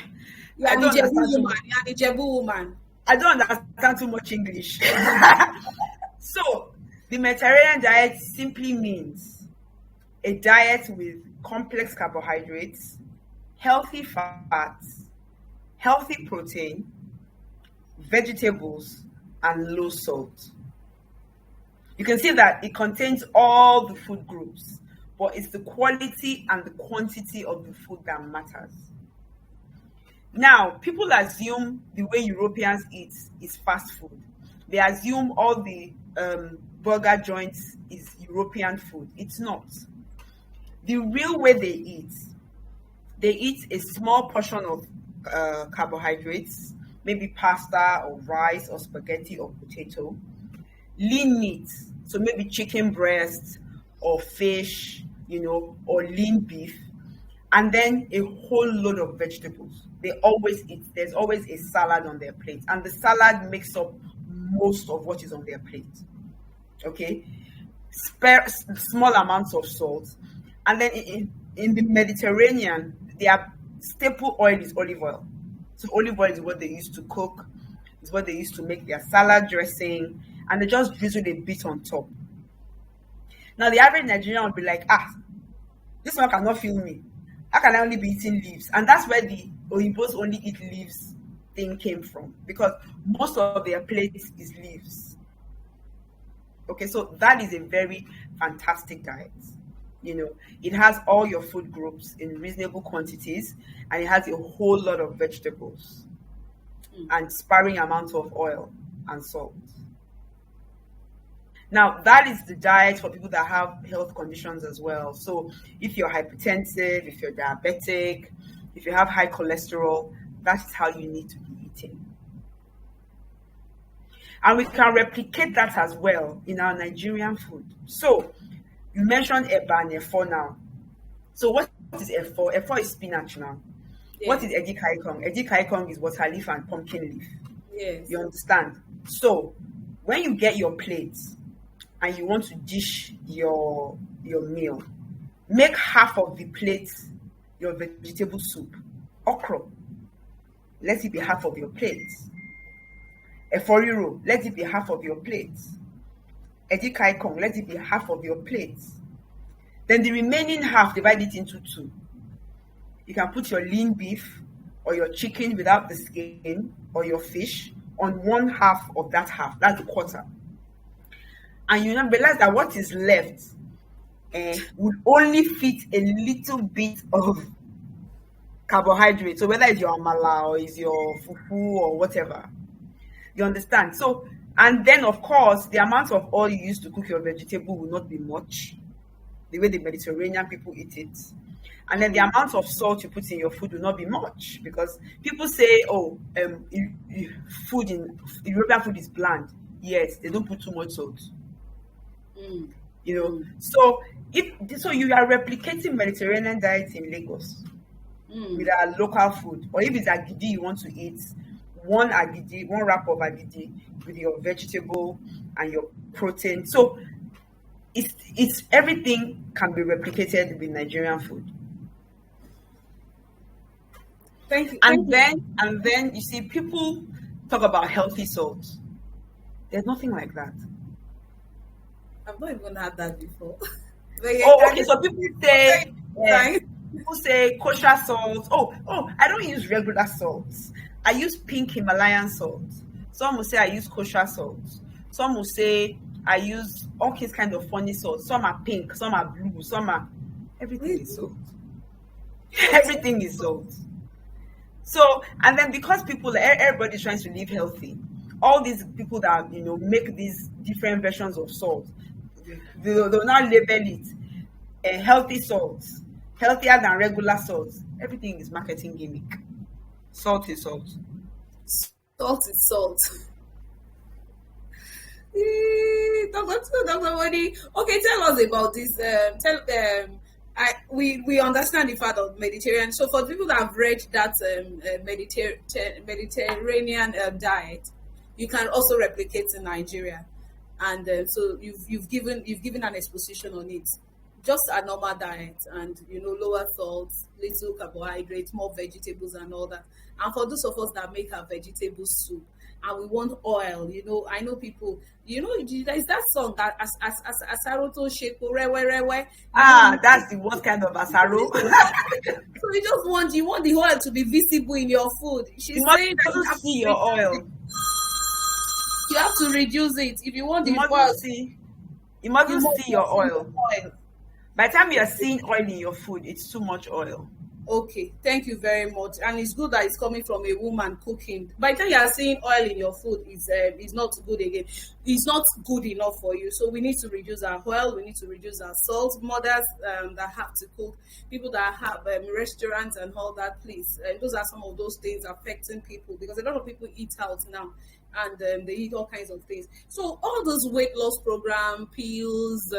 You I are the don't Jebu understand. woman. You are the Jebu woman. I don't understand too much English. So, the Mediterranean diet simply means a diet with complex carbohydrates, healthy fats, healthy protein, vegetables, and low salt. You can see that it contains all the food groups, but it's the quality and the quantity of the food that matters. Now, people assume the way Europeans eat is fast food. They assume all the burger joints is European food. It's not. The real way they eat a small portion of carbohydrates, maybe pasta or rice or spaghetti or potato, lean meat, so maybe chicken breast or fish, or lean beef, and then a whole load of vegetables. They always eat. There's always a salad on their plate, and the salad makes up most of what is on their plate. Okay, small amounts of salt, and then in the Mediterranean, their staple oil is olive oil. So olive oil is what they use to cook, is what they use to make their salad dressing, and they just drizzle a bit on top. Now the average Nigerian would be like, this one cannot fill me. How can I only be eating leaves? And that's where the Oyinbos only eat leaves thing came from, because most of their plate is leaves. Okay, so that is a very fantastic diet. It has all your food groups in reasonable quantities, and it has a whole lot of vegetables and sparing amount of oil and salt. Now, that is the diet for people that have health conditions as well. So, if you're hypertensive, if you're diabetic, if you have high cholesterol, that's how you need to be eating. And we can replicate that as well in our Nigerian food. So, you mentioned eba and efo now. So, what is efo? Efo is spinach now. What is Yes. edikaikong? Edikaikong is water leaf and pumpkin leaf. Yes. You understand? So, when you get your plate and you want to dish your meal, make half of the plate your vegetable soup. Okra, let it be half of your plate. Eforiro, let it be half of your plate. Edikaikong, let it be half of your plate. Then the remaining half, divide it into two. You can put your lean beef or your chicken without the skin, or your fish, on one half of that half. That's the quarter. And you now realize that what is left will only fit a little bit of carbohydrate. So whether it's your amala or it's your fufu or whatever, you understand. So, and then of course the amount of oil you use to cook your vegetable will not be much, the way the Mediterranean people eat it. And then the amount of salt you put in your food will not be much, because people say, oh, food in European food is bland. Yes, they don't put too much salt. You know, so you are replicating Mediterranean diet in Lagos with our local food, or if it's agidi you want to eat, one wrap of agidi with your vegetable and your protein. So it's everything can be replicated with Nigerian food. Thank you. And then you see people talk about healthy salt. There's nothing like that. I've not even had that before. Okay. So people say kosher salt. Oh, I don't use regular salt. I use pink Himalayan salt. Some will say I use kosher salt. Some will say I use all kinds kind of funny salt. Some are pink, some are blue, everything is salt. Everything is salt. So, and then because everybody's trying to live healthy, all these people that make these different versions of salt, they'll now label it healthy salt, healthier than regular salt. Everything is marketing gimmick. Salt is salt. Salt is salt. Dr. Wadi, okay, tell us about this. We understand the part of Mediterranean. So for people that have read that Mediterranean diet, you can also replicate in Nigeria, and so you've given an exposition on it. Just a normal diet, and lower salt, little carbohydrates, more vegetables, and all that. And for those of us that make our vegetable soup, and we want oil, I know people. There's that song that asaro to shake rewe. That's the worst kind of asaro. So you want the oil to be visible in your food. She's saying that you have to see your oil. You have to reduce it if you want the oil. You mustn't see your oil. By the time you are seeing oil in your food, it's too much oil. Okay, thank you very much. And it's good that it's coming from a woman cooking. By the time you are seeing oil in your food, it's not good again. It's not good enough for you. So we need to reduce our oil. We need to reduce our salt. Mothers that have to cook, people that have restaurants and all that, please. Those are some of those things affecting people, because a lot of people eat out now. And they eat all kinds of things. So all those weight loss program, pills,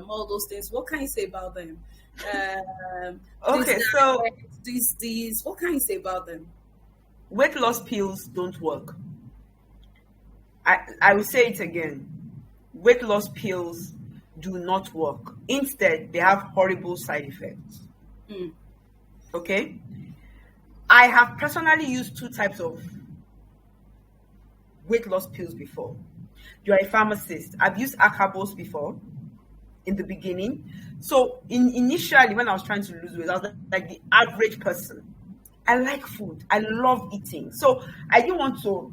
all those things, what can you say about them? Okay, so these what can you say about them? Weight loss pills don't work. I will say it again. Weight loss pills do not work. Instead, they have horrible side effects. Okay? I have personally used two types of weight loss pills before. You are a pharmacist. I've used Acarbose before in the beginning. So initially, when I was trying to lose weight, I was like the average person. I like food. I love eating. So I didn't want to,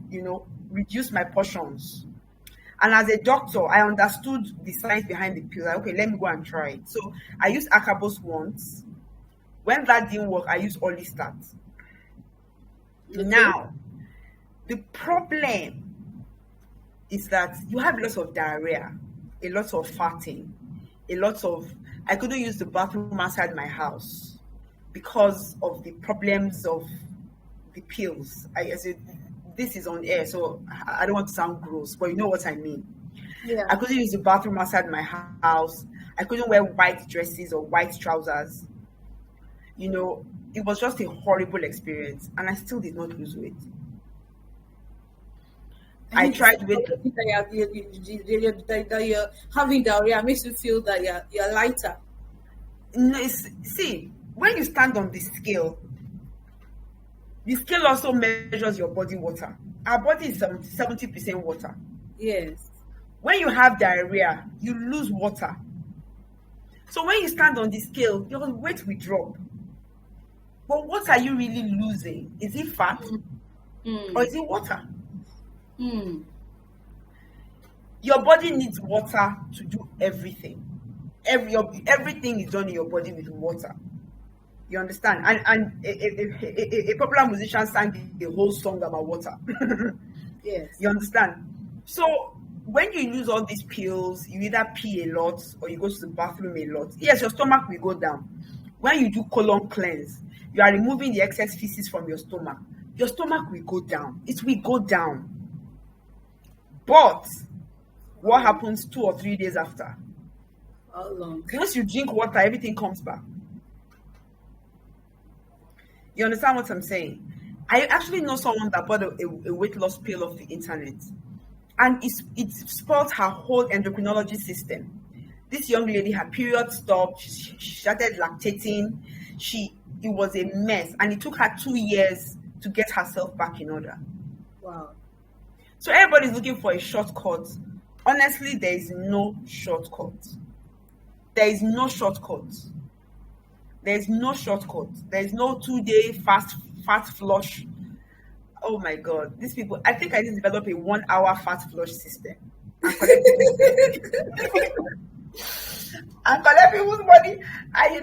reduce my portions. And as a doctor, I understood the science behind the pill. Like, okay, let me go and try it. So I used Acarbose once. When that didn't work, I used Olistat. Okay. Now, the problem is that you have lots of diarrhea, a lot of farting, I couldn't use the bathroom outside my house because of the problems of the pills. I said, this is on air, so I don't want to sound gross, but you know what I mean. Yeah. I couldn't use the bathroom outside my house. I couldn't wear white dresses or white trousers. It was just a horrible experience, and I still did not lose weight. I tried with that you're having diarrhea makes you feel that you're lighter. No, see, when you stand on the scale also measures your body water. Our body is 70% water. Yes. When you have diarrhea, you lose water. So when you stand on the scale, your weight will drop. But what are you really losing? Is it fat or is it water? Mm. Your body needs water to do everything. Everything is done in your body with water. You understand? And a popular musician sang a whole song about water. Yes. You understand? So when you use all these pills, you either pee a lot or you go to the bathroom a lot. Yes, your stomach will go down. When you do colon cleanse, you are removing the excess feces from your stomach. Your stomach will go down. It will go down. But How what long? happens 2 or 3 days after? How long? Once you drink water, everything comes back. You understand what I'm saying? I actually know someone that bought a weight loss pill off the internet, and it spoiled her whole endocrinology system. This young lady, her period stopped. She started lactating. It was a mess, and it took her 2 years to get herself back in order. Wow. So everybody's looking for a shortcut. Honestly, there is no shortcut. There is no shortcut. There is no shortcut. There is no 2 day fat flush. Oh my god, these people! I think I need to develop a 1 hour fat flush system and collect people's money. And collect people's money. I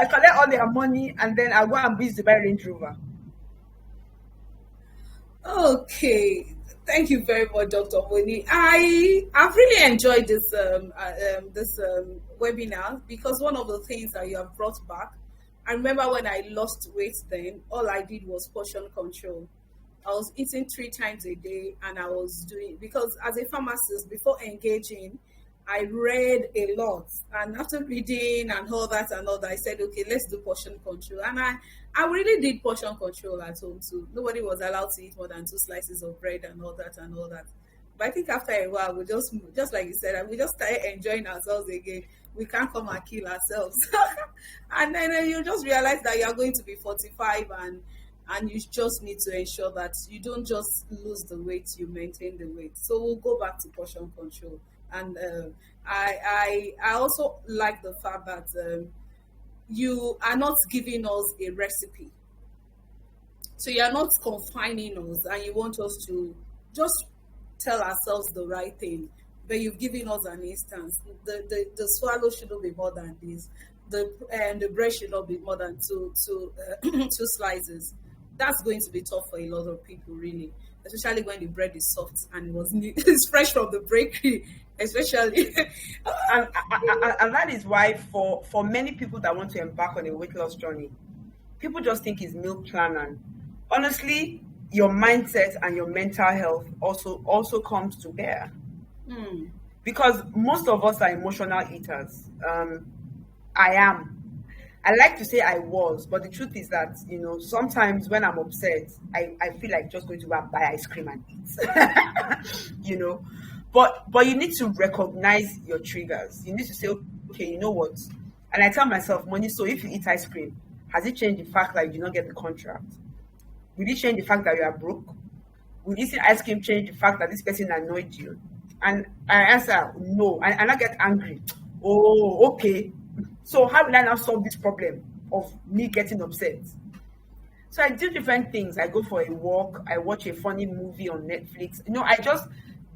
collect all their money and then I go and buy the buy Range Rover. Okay. Thank you very much, Dr. Moni. I've really enjoyed this webinar because one of the things that you have brought back. I remember when I lost weight, then all I did was portion control. I was eating 3 times a day, and I was doing, because as a pharmacist, before engaging, I read a lot, and after reading and all that, I said, okay, let's do portion control. And I really did portion control at home too. Nobody was allowed to eat more than 2 slices of bread and all that and all that. But I think after a while, we just like you said, we just started enjoying ourselves again. We can't come and kill ourselves. And then you just realize that you are going to be 45, and you just need to ensure that you don't just lose the weight, you maintain the weight. So we'll go back to portion control. And I also like the fact that you are not giving us a recipe. So you are not confining us, and you want us to just tell ourselves the right thing. But you've given us an instance. The swallow shouldn't be more than this. The bread should not be more than two slices. That's going to be tough for a lot of people, really, especially when the bread is soft and it's fresh from the bakery, especially. And that is why for many people that want to embark on a weight loss journey, people just think it's meal plan. And honestly, your mindset and your mental health also comes to bear, Hmm. because most of us are emotional eaters. I am. I like to say I was, but the truth is that, sometimes when I'm upset, I feel like just going to go and buy ice cream and eat. you know. But you need to recognize your triggers. You need to say, okay, you know what? And I tell myself, money, so if you eat ice cream, has it changed the fact that you did not get the contract? Will it change the fact that you are broke? Will eating ice cream change the fact that this person annoyed you? And I answer no. And I get angry. Oh, okay. So how will I now solve this problem of me getting upset? So I do different things. I go for a walk. I watch a funny movie on Netflix. I just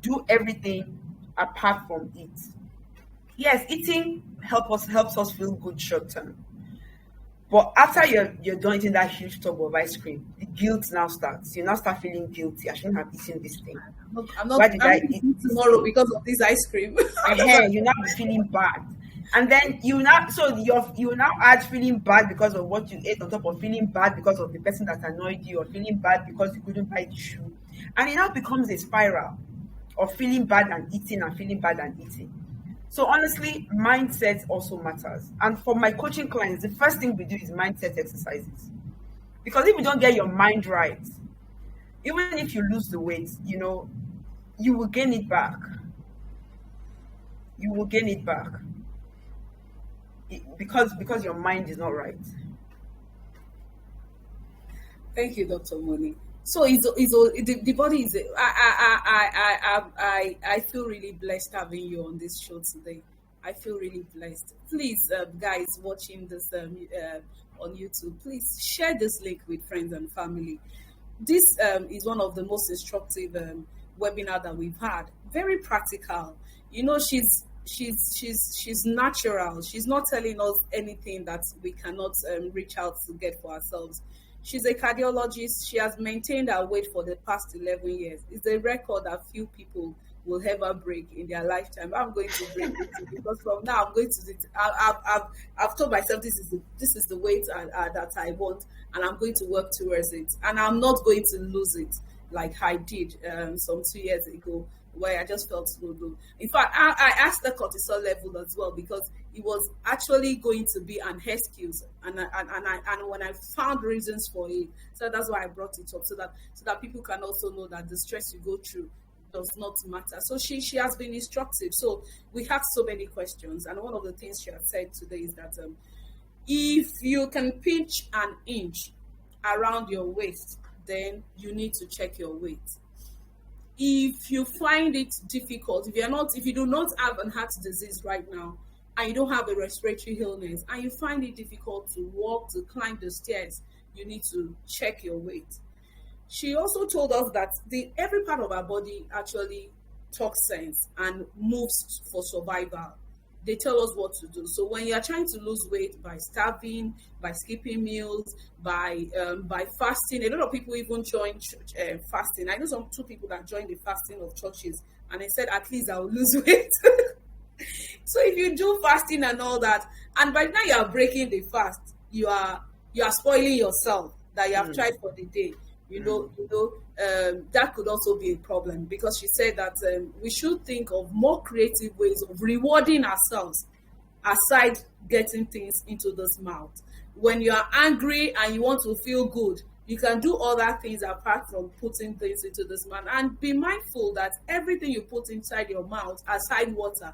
do everything apart from eat. Yes, eating helps us feel good short term. But after you're done eating that huge tub of ice cream, the guilt now starts. You now start feeling guilty. I shouldn't have eaten this thing. Why did I'm I not eat eating this tomorrow thing? because of this ice cream. You now be feeling bad. And then you now add feeling bad because of what you ate on top of feeling bad because of the person that annoyed you, or feeling bad because you couldn't buy the shoe. And it now becomes a spiral of feeling bad and eating and feeling bad and eating. So honestly, mindset also matters. And for my coaching clients, the first thing we do is mindset exercises. Because if you don't get your mind right, even if you lose the weight, you will gain it back. You will gain it back. Because your mind is not right. Thank you, Dr. Moni. So the body is. I feel really blessed having you on this show today. I feel really blessed. Please, guys watching this on YouTube, please share this link with friends and family. This is one of the most instructive webinar that we've had. Very practical. You know, she's natural. She's not telling us anything that we cannot reach out to get for ourselves. She's a cardiologist. She has maintained her weight for the past 11 years. It's a record that few people will ever break in their lifetime. I'm going to break it too, because from now I'm going to. I've told myself this is the weight that I want, and I'm going to work towards it. And I'm not going to lose it like I did some 2 years ago, where I just felt so low. In fact, I asked the cortisol level as well, because it was actually going to be an excuse, and when I found reasons for it, so that's why I brought it up, so that people can also know that the stress you go through does not matter. So she has been instructive. So we had so many questions, and one of the things she has said today is that if you can pinch an inch around your waist, then you need to check your weight. If you find it difficult, if you do not have an heart disease right now, and you don't have a respiratory illness, and you find it difficult to walk, to climb the stairs, you need to check your weight. She also told us that every part of our body actually talks sense and moves for survival. They tell us what to do. So when you are trying to lose weight by starving, by skipping meals, by fasting, a lot of people even join fasting. I know two people that joined the fasting of churches, and they said, at least I will lose weight. So if you do fasting and all that, and by now you are breaking the fast, you are spoiling yourself that you have tried for the day. That could also be a problem, because she said that we should think of more creative ways of rewarding ourselves aside getting things into this mouth. When you are angry and you want to feel good, you can do other things apart from putting things into this mouth. And be mindful that everything you put inside your mouth, aside water,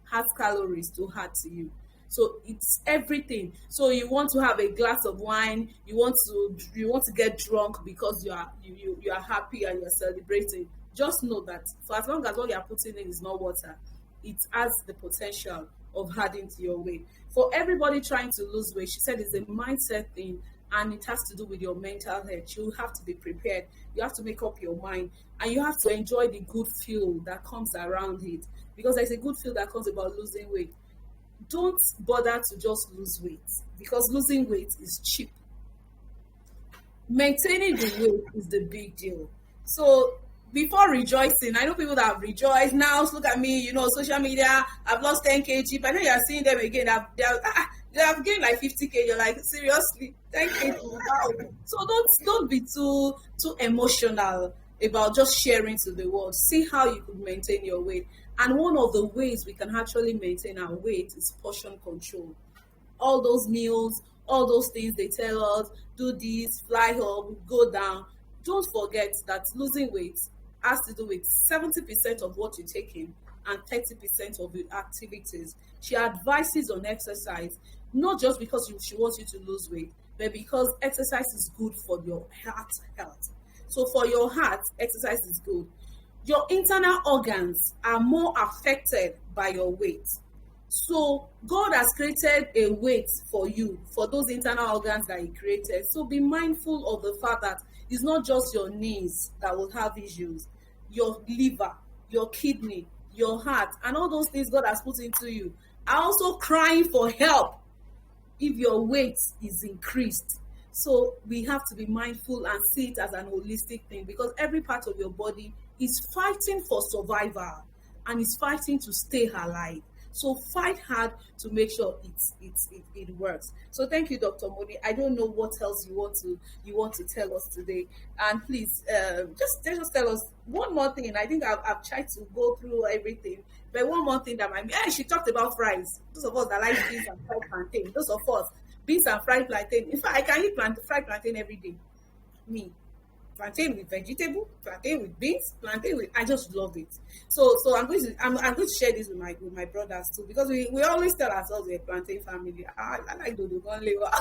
has calories to add to you. So it's everything. So you want to have a glass of wine, you want to get drunk because you are happy and you're celebrating. Just know that for as long as all you're putting in is not water, it has the potential of adding to your weight. For everybody trying to lose weight, she said it's a mindset thing, and it has to do with your mental health. You have to be prepared. You have to make up your mind, and you have to enjoy the good feel that comes around it, because there's a good feel that comes about losing weight. Don't bother to just lose weight, because losing weight is cheap. Maintaining the weight is the big deal. So before rejoicing, I know people that have rejoiced now. Look at me, social media. I've lost 10 kg, but now you're seeing them again. They have gained like 50 kg. You're like, seriously, 10 kg. Wow. So don't be too emotional about just sharing to the world. See how you could maintain your weight. And one of the ways we can actually maintain our weight is portion control. All those meals, all those things they tell us, do this, fly up, go down. Don't forget that losing weight has to do with 70% of what you take in and 30% of your activities. She advises on exercise, not just because she wants you to lose weight, but because exercise is good for your heart health. So for your heart, exercise is good. Your internal organs are more affected by your weight. So God has created a weight for you, for those internal organs that He created. So be mindful of the fact that it's not just your knees that will have issues. Your liver, your kidney, your heart, and all those things God has put into you are also crying for help if your weight is increased. So we have to be mindful and see it as an holistic thing, because every part of your body is fighting for survival and is fighting to stay alive. So fight hard to make sure it works. So thank you, Dr. Modi. I don't know what else you want to tell us today. And please, just tell us one more thing. I think I've tried to go through everything, but one more thing that might be. She talked about fries. Those of us that like beans and fried plantain. Those of us beans and fried plantain. In fact, I can eat fried plantain every day. Me. Plantain with vegetable, plantain with beans, plantain with, I just love it. So I'm going to share this with my brothers too, because we always tell ourselves we're a plantain family. I like Dodo liver.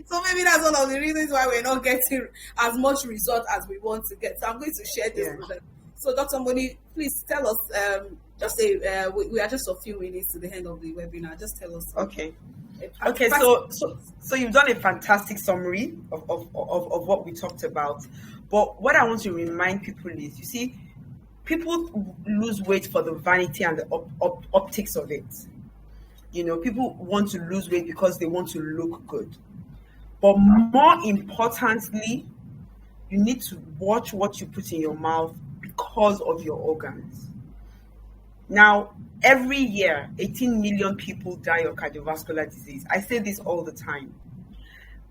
So maybe that's one of the reasons why we're not getting as much result as we want to get. So I'm going to share this with them. So Dr. Moni, please tell us, just say we are just a few minutes to the end of the webinar. Just tell us. Okay. So you've done a fantastic summary of what we talked about. But what I want to remind people is, you see, People lose weight for the vanity and the optics of it. People want to lose weight because they want to look good. But more importantly, you need to watch what you put in your mouth because of your organs. Now, every year, 18 million people die of cardiovascular disease. I say this all the time.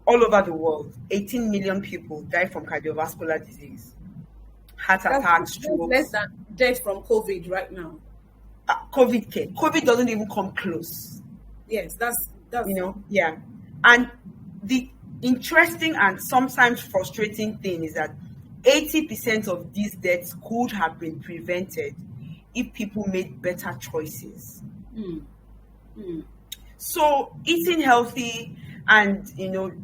All over the world, 18 million people die from cardiovascular disease, heart attacks, That's less strokes. than death from COVID right now. COVID care. COVID doesn't even come close. Yes, that's Yeah. And the interesting and sometimes frustrating thing is that 80% of these deaths could have been prevented if people made better choices. So eating healthy and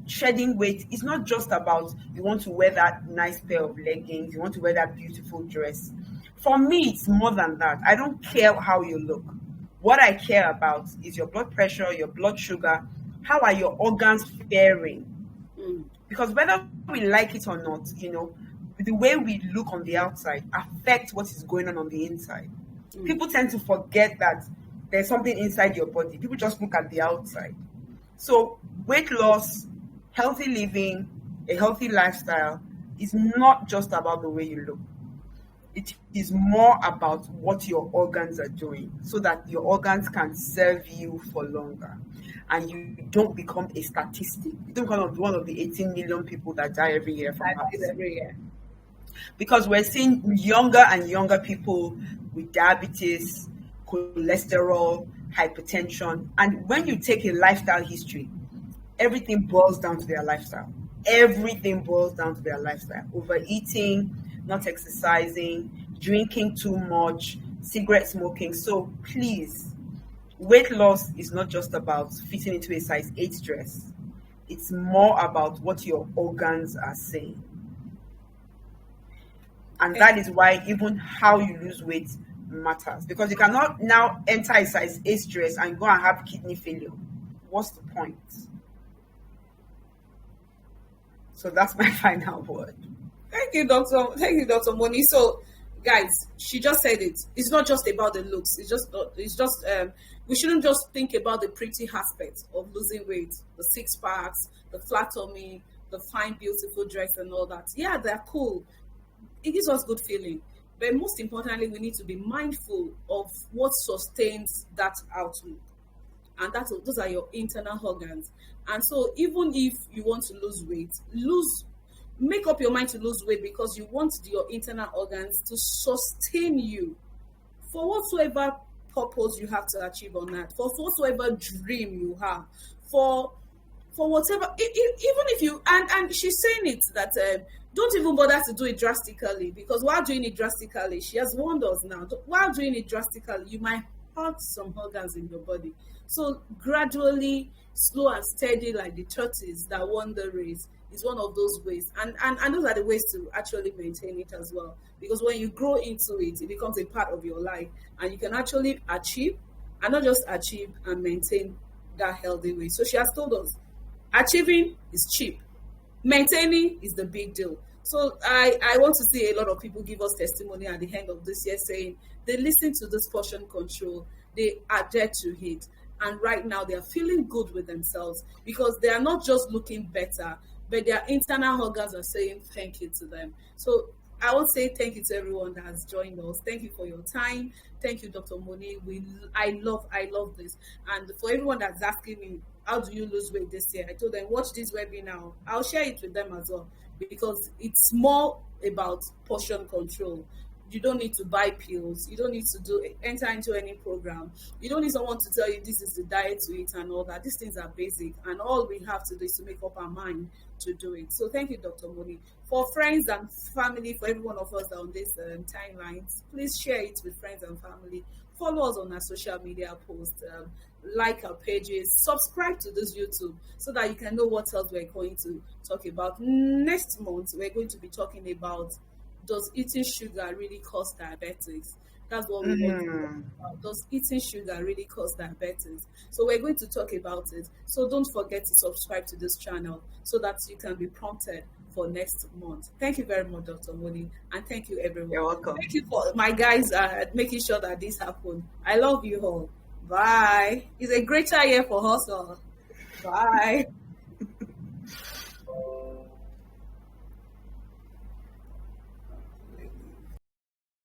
shedding weight is not just about you want to wear that nice pair of leggings, you want to wear that beautiful dress. For me, it's more than that. I don't care how you look. What I care about is your blood pressure, your blood sugar, how are your organs faring? Because whether we like it or not, the way we look on the outside affects what is going on the inside. People tend to forget that there's something inside your body. People just look at the outside. So weight loss, healthy living, a healthy lifestyle is not just about the way you look. It is more about what your organs are doing so that your organs can serve you for longer and you don't become a statistic. You don't become one of the 18 million people that die every year from heart disease. every year. Because we're seeing younger and younger people with diabetes, cholesterol, hypertension. And when you take a lifestyle history, everything boils down to their lifestyle. Everything boils down to their lifestyle. Overeating, not exercising, drinking too much, cigarette smoking. So please, weight loss is not just about fitting into a size 8 dress. It's more about what your organs are saying. And that is why even how you lose weight matters. Because you cannot now enter a size 8 dress and go and have kidney failure. What's the point? So that's my final word. Thank you, Doctor. Thank you, Doctor Moni. So, guys, she just said it. It's not just about the looks. It's just. We shouldn't just think about the pretty aspects of losing weight, the 6 packs, the flat tummy, the fine, beautiful dress, and all that. Yeah, they're cool. It gives us good feeling. But most importantly, we need to be mindful of what sustains that outlook, and those are your internal organs. And so, even if you want to lose weight, make up your mind to lose weight because you want your internal organs to sustain you for whatsoever purpose you have to achieve on that, for whatsoever dream you have, for whatever, even if you, and she's saying it that don't even bother to do it drastically, because while doing it drastically, she has warned us now, while doing it drastically, you might hurt some organs in your body. So gradually, slow and steady, like the tortoise that won the race, is one of those ways. And those are the ways to actually maintain it as well. Because when you grow into it, it becomes a part of your life. And you can actually achieve, and not just achieve, and maintain that healthy way. So she has told us, achieving is cheap. Maintaining is the big deal. So I want to see a lot of people give us testimony at the end of this year saying they listen to this portion control, they adhere to it. And right now they are feeling good with themselves because they are not just looking better, but their internal organs are saying thank you to them. So I want to say thank you to everyone that has joined us. Thank you for your time. Thank you, Dr. Moni. I love this. And for everyone that's asking me, how do you lose weight this year? I told them, watch this webinar. I'll share it with them as well because it's more about portion control. You don't need to buy pills. You don't need to enter into any program. You don't need someone to tell you this is the diet to eat and all that. These things are basic, and all we have to do is to make up our mind to do it. So thank you, Dr. Moni. For friends and family, for every one of us on this timelines, please share it with friends and family. Follow us on our social media posts, like our pages, subscribe to this YouTube so that you can know what else we're going to talk about. Next month, we're going to be talking about, does eating sugar really cause diabetes? That's what we want to talk about. Does eating sugar really cause diabetes? So we're going to talk about it. So don't forget to subscribe to this channel so that you can be prompted for next month. Thank you very much, Dr. Moni, and thank you You're everyone. welcome. Thank you for my guys making sure that this happened. I love you all. Bye. It's a greater year for us all. Bye.